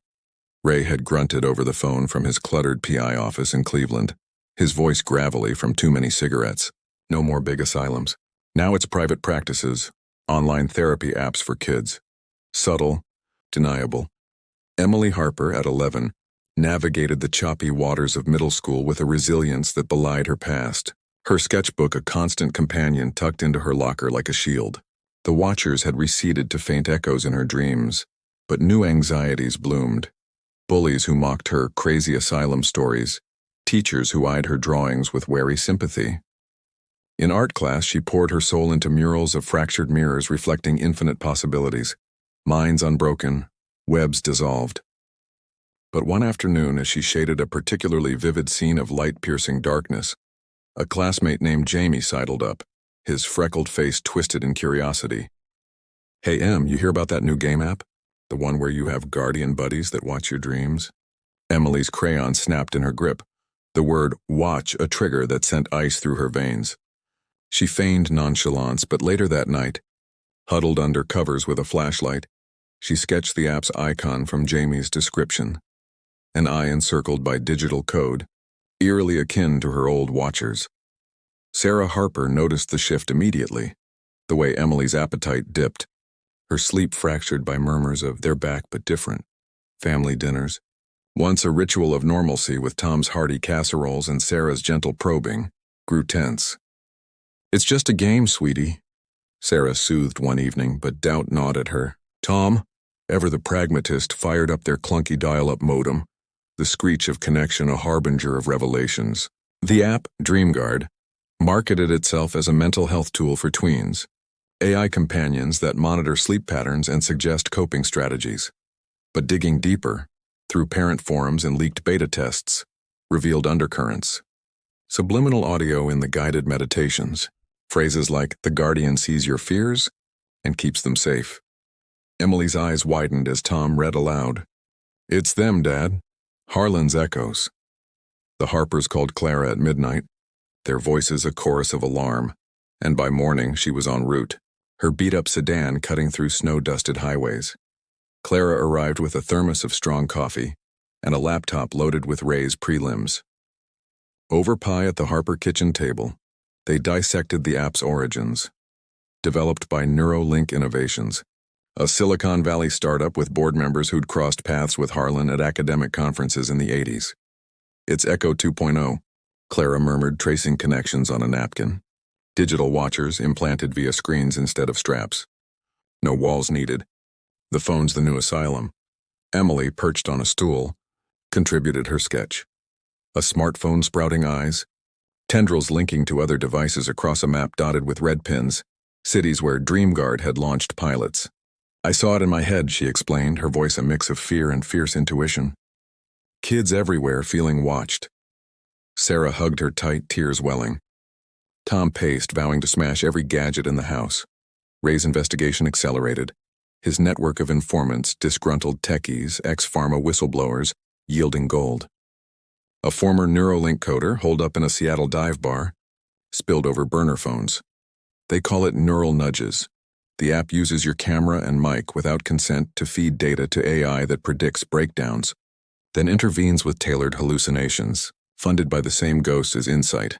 Ray had grunted over the phone from his cluttered PI office in Cleveland, his voice gravelly from too many cigarettes. No more big asylums. Now it's private practices, online therapy apps for kids. Subtle, deniable. Emily Harper, at 11, navigated the choppy waters of middle school with a resilience that belied her past, her sketchbook a constant companion tucked into her locker like a shield. The watchers had receded to faint echoes in her dreams, but new anxieties bloomed. Bullies who mocked her crazy asylum stories, teachers who eyed her drawings with wary sympathy. In art class, she poured her soul into murals of fractured mirrors reflecting infinite possibilities, minds unbroken, webs dissolved. But one afternoon, as she shaded a particularly vivid scene of light-piercing darkness, a classmate named Jamie sidled up, his freckled face twisted in curiosity. "Hey, Em, you hear about that new game app? The one where you have guardian buddies that watch your dreams?" Emily's crayon snapped in her grip, the word "watch" a trigger that sent ice through her veins. She feigned nonchalance, but later that night, huddled under covers with a flashlight, She sketched the app's icon from Jamie's description, an eye encircled by digital code, eerily akin to her old watchers. Sarah Harper noticed the shift immediately, the way Emily's appetite dipped, her sleep fractured by murmurs of "they're back but different" family dinners. Once a ritual of normalcy with Tom's hearty casseroles and Sarah's gentle probing, grew tense. "It's just a game, sweetie," Sarah soothed one evening, but doubt gnawed at her. Tom, ever the pragmatist, fired up their clunky dial-up modem, the screech of connection a harbinger of revelations. The app, DreamGuard, marketed itself as a mental health tool for tweens, AI companions that monitor sleep patterns and suggest coping strategies. But digging deeper, through parent forums and leaked beta tests, revealed undercurrents. Subliminal audio in the guided meditations, phrases like "the guardian sees your fears and keeps them safe." Emily's eyes widened as Tom read aloud. "It's them, Dad. Harlan's echoes." The Harpers called Clara at midnight, their voices a chorus of alarm, and by morning she was en route, her beat-up sedan cutting through snow-dusted highways. Clara arrived with a thermos of strong coffee and a laptop loaded with Ray's prelims. Over pie at the Harper kitchen table, they dissected the app's origins. Developed by Neuralink Innovations, a Silicon Valley startup with board members who'd crossed paths with Harlan at academic conferences in the 80s. "It's Echo 2.0, Clara murmured, tracing connections on a napkin. Digital watchers implanted via screens instead of straps. No walls needed. The phone's the new Asylum. Emily, perched on a stool, contributed her sketch. A smartphone sprouting eyes, tendrils linking to other devices across a map dotted with red pins, cities where DreamGuard had launched pilots. "I saw it in my head," she explained, her voice a mix of fear and fierce intuition. Kids everywhere feeling watched. Sarah hugged her tight, tears welling. Tom paced, vowing to smash every gadget in the house. Ray's investigation accelerated. His network of informants, disgruntled techies, ex-pharma whistleblowers, yielding gold. A former Neuralink coder, holed up in a Seattle dive bar, spilled over burner phones. They call it neural nudges. The app uses your camera and mic without consent to feed data to AI that predicts breakdowns, then intervenes with tailored hallucinations, funded by the same ghosts as Insight.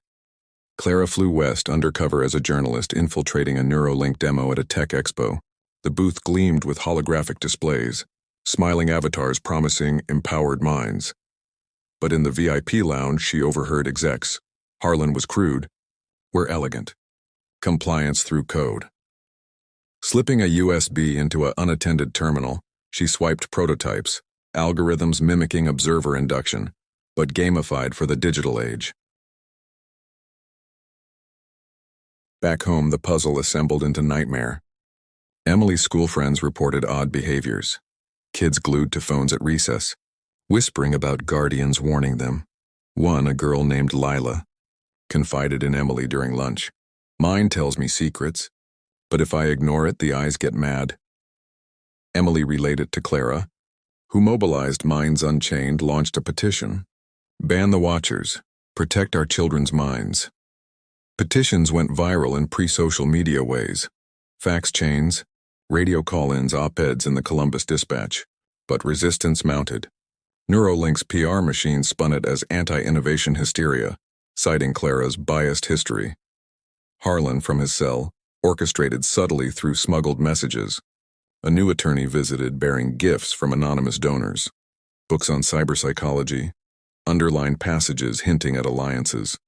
Clara flew west undercover as a journalist infiltrating a Neuralink demo at a tech expo. The booth gleamed with holographic displays, smiling avatars promising empowered minds. But in the VIP lounge, she overheard execs. Harlan was crude. We're elegant. Compliance through code. Slipping a USB into an unattended terminal, she swiped prototypes, algorithms mimicking observer induction, but gamified for the digital age. Back home, the puzzle assembled into nightmare. Emily's school friends reported odd behaviors. Kids glued to phones at recess, whispering about guardians warning them. One, a girl named Lila, confided in Emily during lunch. "Mine tells me secrets, but if I ignore it, the eyes get mad." Emily relayed it to Clara, who, mobilized Minds Unchained, launched a petition. "Ban the watchers. Protect our children's minds." Petitions went viral in pre-social media ways. Fax chains, radio call-ins, op-eds in the Columbus Dispatch. But resistance mounted. Neuralink's PR machine spun it as anti-innovation hysteria, citing Clara's biased history. Harlan, from his cell, orchestrated subtly through smuggled messages. A new attorney visited bearing gifts from anonymous donors. Books on cyberpsychology, underlined passages hinting at alliances.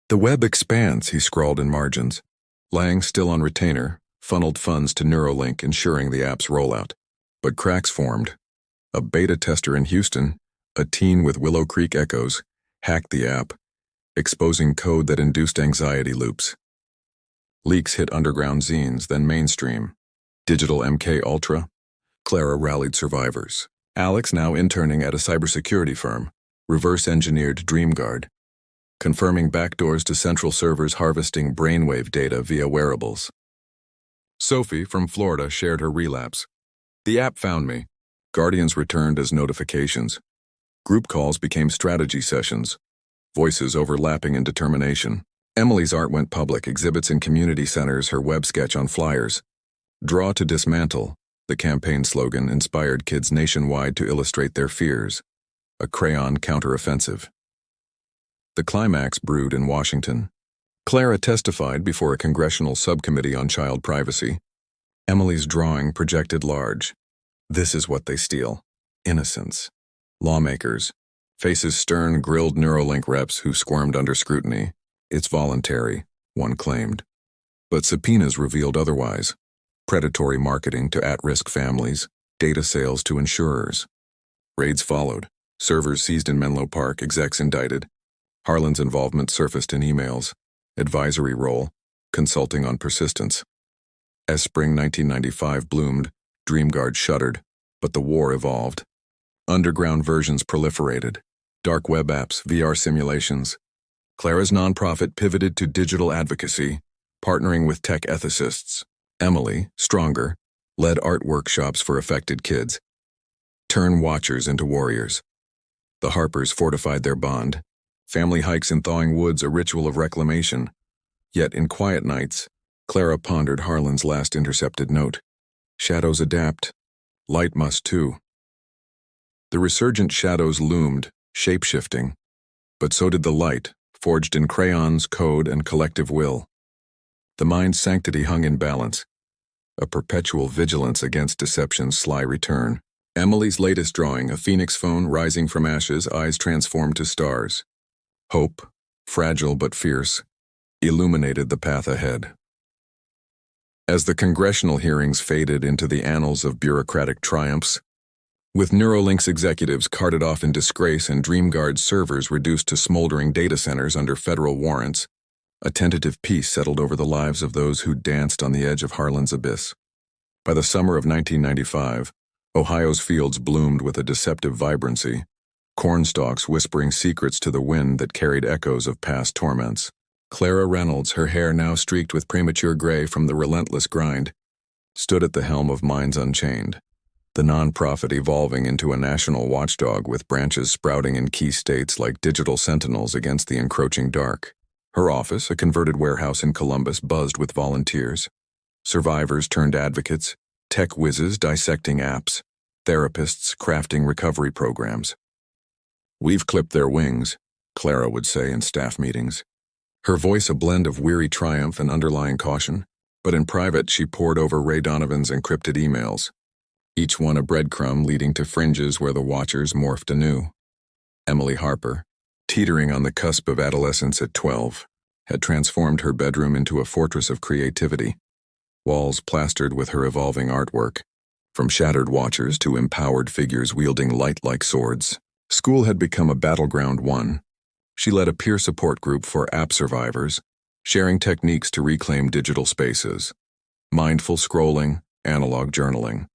"The web expands," he scrawled in margins. Lang, still on retainer, funneled funds to Neuralink, ensuring the app's rollout. But cracks formed. A beta tester in Houston, a teen with Willow Creek echoes, hacked the app, exposing code that induced anxiety loops. Leaks hit underground zines, then mainstream. Digital MK Ultra. Clara rallied survivors. Alex, now interning at a cybersecurity firm, reverse-engineered DreamGuard, confirming backdoors to central servers harvesting brainwave data via wearables. Sophie, from Florida, shared her relapse. "The app found me." Guardians returned as notifications. Group calls became strategy sessions, voices overlapping in determination. Emily's art went public, exhibits in community centers, her web sketch on flyers. Draw to dismantle, The campaign slogan inspired kids nationwide to illustrate their fears, a crayon counteroffensive. The climax brewed in Washington. Clara testified before a congressional subcommittee on child privacy. Emily's drawing projected large. This is what they steal. Innocence. Lawmakers. Faces stern, grilled Neuralink reps who squirmed under scrutiny. It's voluntary, one claimed. But subpoenas revealed otherwise. Predatory marketing to at-risk families, data sales to insurers. Raids followed. Servers seized in Menlo Park, execs indicted. Harlan's involvement surfaced in emails. Advisory role, consulting on persistence. As spring 1995 bloomed, DreamGuard shuddered, but the war evolved. Underground versions proliferated. Dark web apps, VR simulations. Clara's nonprofit pivoted to digital advocacy, partnering with tech ethicists. Emily, stronger, led art workshops for affected kids. Turn watchers into warriors. The Harpers fortified their bond. Family hikes in thawing woods, a ritual of reclamation. Yet in quiet nights, Clara pondered Harlan's last intercepted note. Shadows adapt. Light must too. The resurgent shadows loomed, shape-shifting. But so did the light, forged in crayons, code, and collective will. The mind's sanctity hung in balance, a perpetual vigilance against deception's sly return. Emily's latest drawing, a phoenix phone rising from ashes, eyes transformed to stars. Hope, fragile but fierce, illuminated the path ahead. As the congressional hearings faded into the annals of bureaucratic triumphs, with Neuralink's executives carted off in disgrace and DreamGuard's servers reduced to smoldering data centers under federal warrants, a tentative peace settled over the lives of those who danced on the edge of Harlan's abyss. By the summer of 1995, Ohio's fields bloomed with a deceptive vibrancy, cornstalks whispering secrets to the wind that carried echoes of past torments. Clara Reynolds, her hair now streaked with premature gray from the relentless grind, stood at the helm of Minds Unchained, the nonprofit evolving into a national watchdog with branches sprouting in key states like digital sentinels against the encroaching dark. Her office, a converted warehouse in Columbus, buzzed with volunteers. Survivors turned advocates, tech whizzes dissecting apps, therapists crafting recovery programs. "We've clipped their wings," Clara would say in staff meetings. Her voice a blend of weary triumph and underlying caution, but in private she pored over Ray Donovan's encrypted emails, each one a breadcrumb leading to fringes where the watchers morphed anew. Emily Harper, teetering on the cusp of adolescence at 12, had transformed her bedroom into a fortress of creativity, walls plastered with her evolving artwork, from shattered watchers to empowered figures wielding light-like swords. School had become a battleground one. She led a peer support group for app survivors, sharing techniques to reclaim digital spaces, mindful scrolling, analog journaling.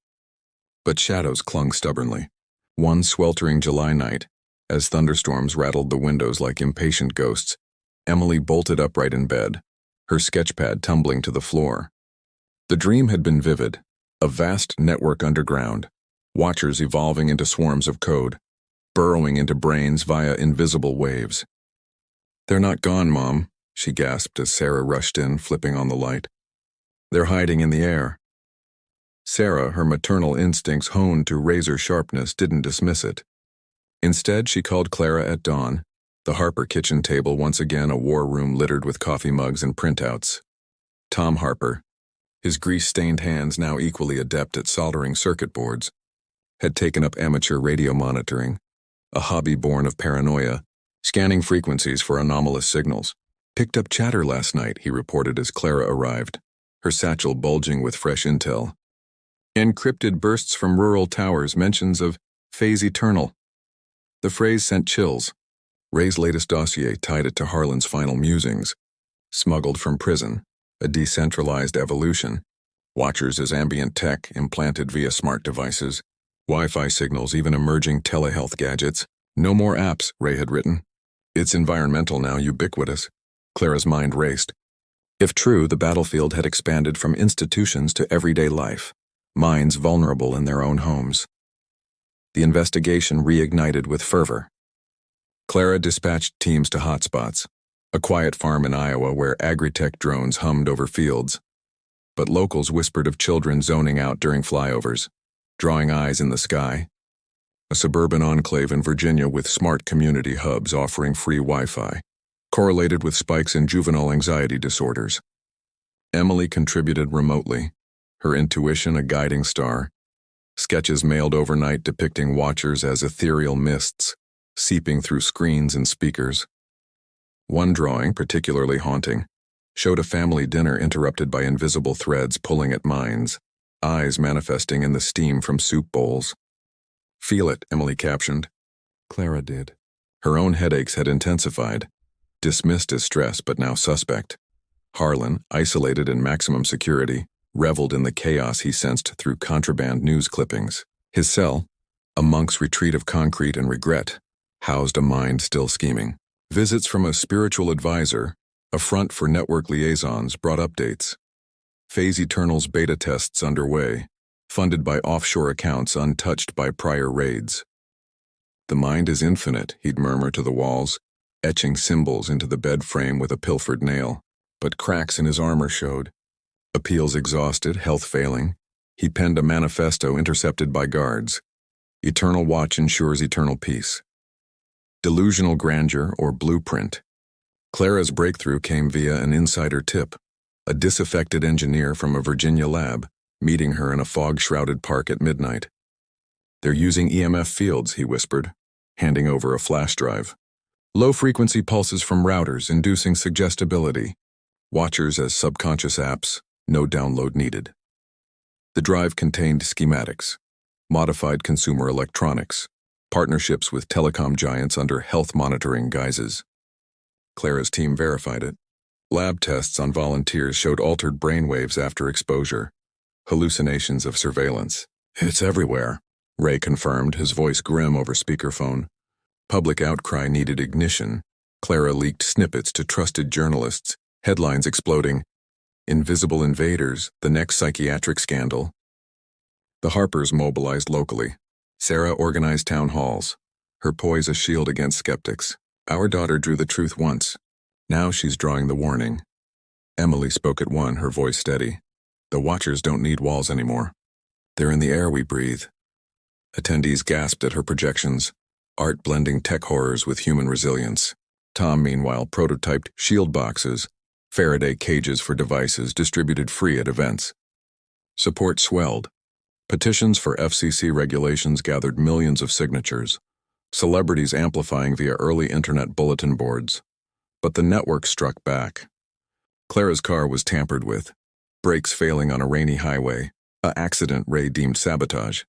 But shadows clung stubbornly. One sweltering July night, as thunderstorms rattled the windows like impatient ghosts, Emily bolted upright in bed, her sketchpad tumbling to the floor. The dream had been vivid, a vast network underground, watchers evolving into swarms of code, burrowing into brains via invisible waves. "They're not gone, Mom," she gasped as Sarah rushed in, flipping on the light. "They're hiding in the air." Sarah, her maternal instincts honed to razor sharpness, didn't dismiss it. Instead, she called Clara at dawn, the Harper kitchen table once again a war room littered with coffee mugs and printouts. Tom Harper, his grease-stained hands now equally adept at soldering circuit boards, had taken up amateur radio monitoring, a hobby born of paranoia, scanning frequencies for anomalous signals. "Picked up chatter last night," he reported as Clara arrived, her satchel bulging with fresh intel. "Encrypted bursts from rural towers, mentions of phase eternal." The phrase sent chills. Ray's latest dossier tied it to Harlan's final musings. Smuggled from prison, a decentralized evolution. Watchers as ambient tech implanted via smart devices. Wi-Fi signals, even emerging telehealth gadgets. "No more apps," Ray had written. "It's environmental now, ubiquitous." Clara's mind raced. If true, the battlefield had expanded from institutions to everyday life, minds vulnerable in their own homes. The investigation reignited with fervor. Clara dispatched teams to hotspots, a quiet farm in Iowa where agri-tech drones hummed over fields. but locals whispered of children zoning out during flyovers, drawing eyes in the sky. A suburban enclave in Virginia with smart community hubs offering free Wi-Fi, correlated with spikes in juvenile anxiety disorders. Emily contributed remotely, her intuition a guiding star. Sketches mailed overnight depicting watchers as ethereal mists, seeping through screens and speakers. One drawing, particularly haunting, showed a family dinner interrupted by invisible threads pulling at minds, eyes manifesting in the steam from soup bowls. "Feel it," Emily captioned. Clara did. Her own headaches had intensified, dismissed as stress but now suspect. Harlan, isolated in maximum security, reveled in the chaos he sensed through contraband news clippings. His cell, a monk's retreat of concrete and regret, housed a mind still scheming. Visits from a spiritual advisor, a front for network liaisons, brought updates. Phase Eternal's beta tests underway, funded by offshore accounts untouched by prior raids. "The mind is infinite," he'd murmur to the walls, etching symbols into the bed frame with a pilfered nail. But cracks in his armor showed. Appeals exhausted, health failing, he penned a manifesto intercepted by guards. Eternal watch ensures eternal peace. Delusional grandeur or blueprint. Clara's breakthrough came via an insider tip, a disaffected engineer from a Virginia lab, meeting her in a fog-shrouded park at midnight. "They're using EMF fields," he whispered, handing over a flash drive. "Low-frequency pulses from routers inducing suggestibility. Watchers as subconscious apps, no download needed." The drive contained schematics, modified consumer electronics, partnerships with telecom giants under health monitoring guises. Clara's team verified it. Lab tests on volunteers showed altered brainwaves after exposure, hallucinations of surveillance. "It's everywhere," Ray confirmed, his voice grim over speakerphone. Public outcry needed ignition. Clara leaked snippets to trusted journalists, headlines exploding, "Invisible Invaders, the next psychiatric scandal." The Harpers mobilized locally. Sarah organized town halls, her poise a shield against skeptics. "Our daughter drew the truth once. Now she's drawing the warning." Emily spoke at one, her voice steady. "The watchers don't need walls anymore. They're in the air we breathe." Attendees gasped at her projections, art blending tech horrors with human resilience. Tom, meanwhile, prototyped shield boxes, Faraday cages for devices distributed free at events. Support swelled. Petitions for FCC regulations gathered millions of signatures, celebrities amplifying via early internet bulletin boards. But the network struck back. Clara's car was tampered with, brakes failing on a rainy highway, an accident Ray deemed sabotage.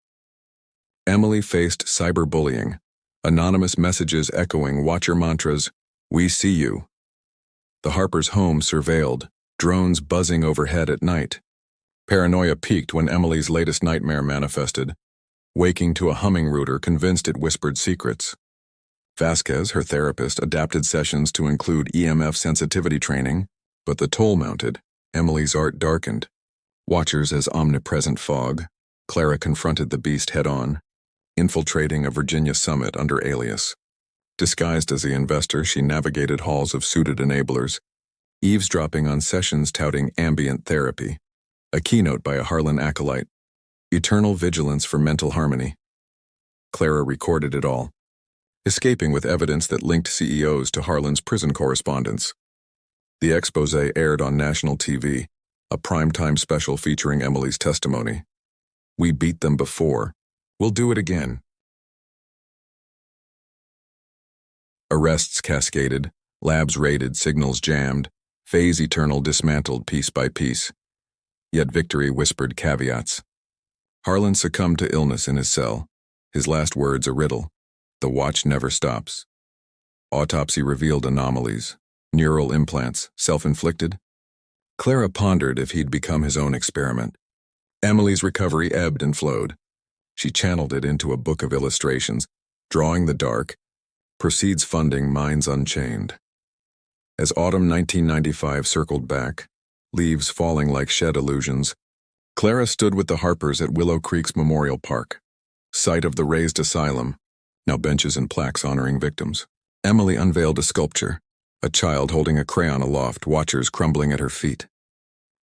Emily faced cyberbullying, anonymous messages echoing watcher mantras, "We see you." The Harpers' home surveilled, drones buzzing overhead at night. Paranoia peaked when Emily's latest nightmare manifested, waking to a humming router convinced it whispered secrets. Vasquez, her therapist, adapted sessions to include EMF sensitivity training, but the toll mounted. Emily's art darkened. Watchers as omnipresent fog, Clara confronted the beast head-on, infiltrating a Virginia summit under alias. Disguised as the investor, she navigated halls of suited enablers, eavesdropping on sessions touting ambient therapy, a keynote by a Harlan acolyte, eternal vigilance for mental harmony. Clara recorded it all, escaping with evidence that linked CEOs to Harlan's prison correspondence. The expose aired on national TV, a primetime special featuring Emily's testimony. "We beat them before. We'll do it again." Arrests cascaded, labs raided, signals jammed, Phase Eternal dismantled piece by piece. Yet victory whispered caveats. Harlan succumbed to illness in his cell, his last words a riddle. The watch never stops. Autopsy revealed anomalies, neural implants, self-inflicted. Clara pondered if he'd become his own experiment. Emily's recovery ebbed and flowed. She channeled it into a book of illustrations, Drawing the Dark, proceeds funding Minds Unchained. As autumn 1995 circled back, leaves falling like shed illusions, Clara stood with the Harpers at Willow Creek's Memorial Park, site of the razed asylum, now benches and plaques honoring victims. Emily unveiled a sculpture, a child holding a crayon aloft, watchers crumbling at her feet.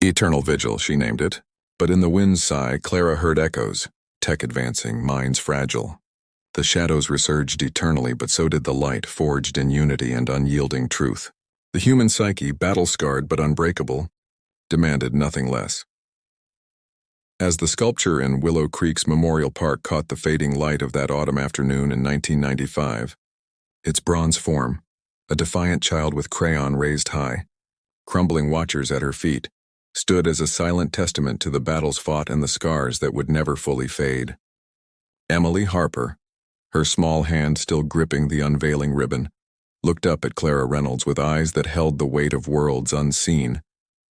Eternal Vigil, she named it. But in the wind's sigh, Clara heard echoes. Tech advancing, minds fragile. The shadows resurged eternally, but so did the light, forged in unity and unyielding truth. The human psyche, battle-scarred but unbreakable, demanded nothing less. As the sculpture in Willow Creek's Memorial Park caught the fading light of that autumn afternoon in 1995, its bronze form, a defiant child with crayon raised high, crumbling watchers at her feet, stood as a silent testament to the battles fought and the scars that would never fully fade. Emily Harper, her small hand still gripping the unveiling ribbon, looked up at Clara Reynolds with eyes that held the weight of worlds unseen,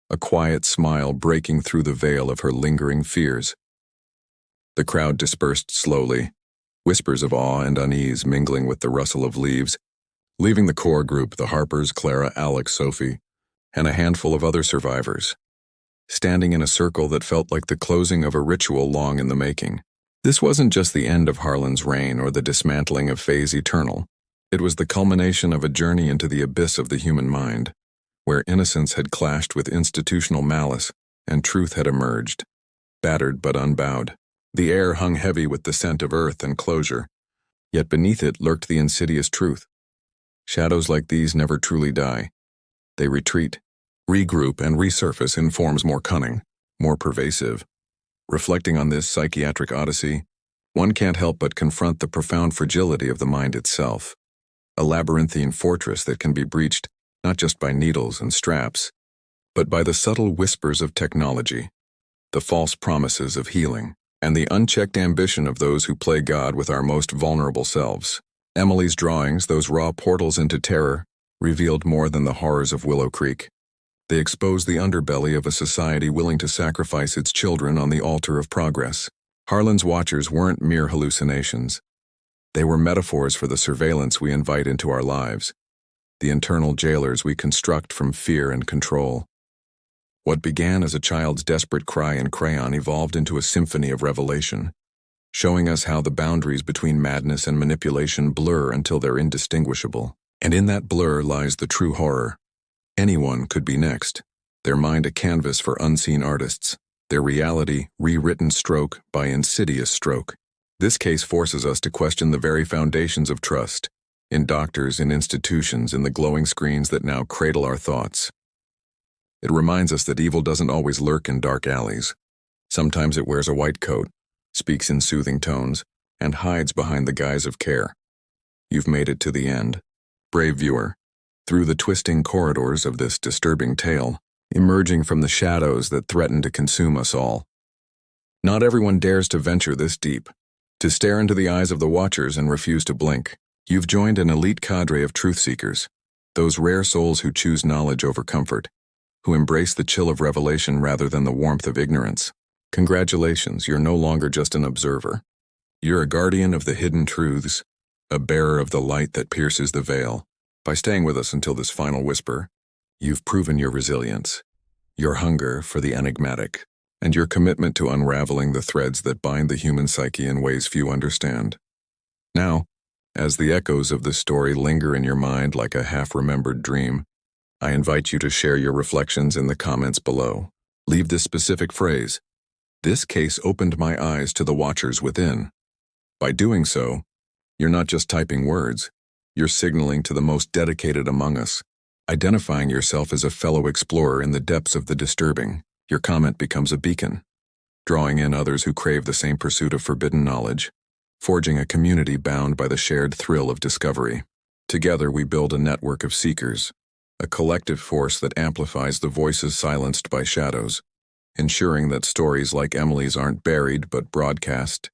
a quiet smile breaking through the veil of her lingering fears. The crowd dispersed slowly, whispers of awe and unease mingling with the rustle of leaves, leaving the core group, the Harpers, Clara, Alex, Sophie, and a handful of other survivors, standing in a circle that felt like the closing of a ritual long in the making. This wasn't just the end of Harlan's reign or the dismantling of Phase Eternal. It was the culmination of a journey into the abyss of the human mind, where innocence had clashed with institutional malice and truth had emerged, battered but unbowed. The air hung heavy with the scent of earth and closure, yet beneath it lurked the insidious truth. Shadows like these never truly die. They retreat, regroup, and resurface in forms more cunning, more pervasive. Reflecting on this psychiatric odyssey, one can't help but confront the profound fragility of the mind itself, a labyrinthine fortress that can be breached not just by needles and straps, but by the subtle whispers of technology, the false promises of healing, and the unchecked ambition of those who play God with our most vulnerable selves. Emily's drawings, those raw portals into terror, revealed more than the horrors of Willow Creek. They exposed the underbelly of a society willing to sacrifice its children on the altar of progress. Harlan's watchers weren't mere hallucinations. They were metaphors for the surveillance we invite into our lives, the internal jailers we construct from fear and control. What began as a child's desperate cry in crayon evolved into a symphony of revelation, showing us how the boundaries between madness and manipulation blur until they're indistinguishable. And in that blur lies the true horror. Anyone could be next, their mind a canvas for unseen artists, their reality rewritten stroke by insidious stroke. This case forces us to question the very foundations of trust, in doctors, in institutions, in the glowing screens that now cradle our thoughts. It reminds us that evil doesn't always lurk in dark alleys. Sometimes it wears a white coat, speaks in soothing tones, and hides behind the guise of care. You've made it to the end, brave viewer, through the twisting corridors of this disturbing tale, emerging from the shadows that threaten to consume us all. Not everyone dares to venture this deep, to stare into the eyes of the watchers and refuse to blink. You've joined an elite cadre of truth-seekers, those rare souls who choose knowledge over comfort, who embrace the chill of revelation rather than the warmth of ignorance. Congratulations, you're no longer just an observer. You're a guardian of the hidden truths, a bearer of the light that pierces the veil. By staying with us until this final whisper, you've proven your resilience, your hunger for the enigmatic, and your commitment to unraveling the threads that bind the human psyche in ways few understand. Now, as the echoes of this story linger in your mind like a half-remembered dream, I invite you to share your reflections in the comments below. Leave this specific phrase, "This case opened my eyes to the watchers within." By doing so, you're not just typing words, you're signaling to the most dedicated among us, identifying yourself as a fellow explorer in the depths of the disturbing. Your comment becomes a beacon, drawing in others who crave the same pursuit of forbidden knowledge, forging a community bound by the shared thrill of discovery. Together we build a network of seekers, a collective force that amplifies the voices silenced by shadows, ensuring that stories like Emily's aren't buried but broadcast,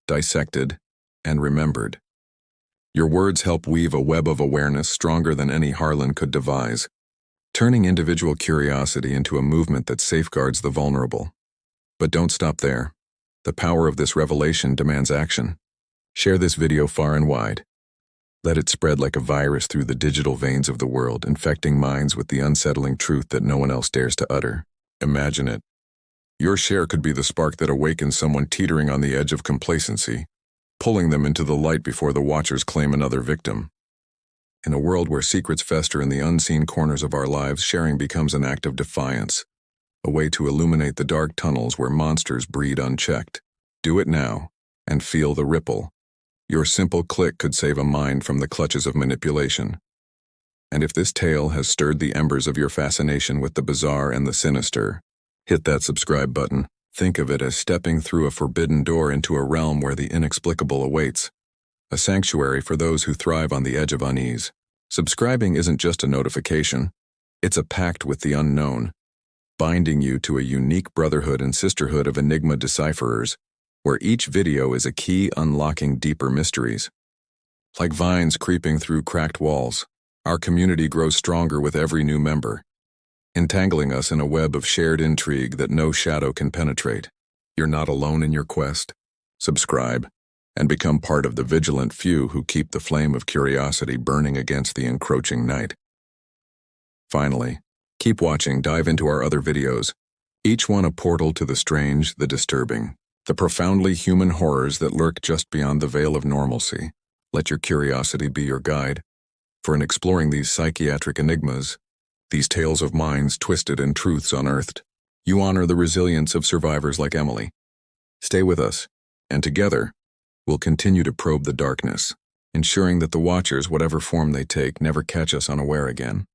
dissected, and remembered. Your words help weave a web of awareness stronger than any Harlan could devise, turning individual curiosity into a movement that safeguards the vulnerable. But don't stop there. The power of this revelation demands action. Share this video far and wide. Let it spread like a virus through the digital veins of the world, infecting minds with the unsettling truth that no one else dares to utter. Imagine it. Your share could be the spark that awakens someone teetering on the edge of complacency, pulling them into the light before the watchers claim another victim. In a world where secrets fester in the unseen corners of our lives, sharing becomes an act of defiance, a way to illuminate the dark tunnels where monsters breed unchecked. Do it now, and feel the ripple. Your simple click could save a mind from the clutches of manipulation. And if this tale has stirred the embers of your fascination with the bizarre and the sinister, hit that subscribe button. Think of it as stepping through a forbidden door into a realm where the inexplicable awaits, a sanctuary for those who thrive on the edge of unease. Subscribing isn't just a notification, it's a pact with the unknown, binding you to a unique brotherhood and sisterhood of enigma decipherers, where each video is a key unlocking deeper mysteries. Like vines creeping through cracked walls, our community grows stronger with every new member, entangling us in a web of shared intrigue that no shadow can penetrate. You're not alone in your quest. Subscribe, and become part of the vigilant few who keep the flame of curiosity burning against the encroaching night. Finally, keep watching, dive into our other videos, each one a portal to the strange, the disturbing, the profoundly human horrors that lurk just beyond the veil of normalcy. Let your curiosity be your guide, for in exploring these psychiatric enigmas, these tales of minds twisted and truths unearthed, you honor the resilience of survivors like Emily. Stay with us, and together, we'll continue to probe the darkness, ensuring that the Watchers, whatever form they take, never catch us unaware again.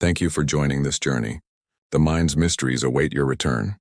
Thank you for joining this journey. The mind's mysteries await your return.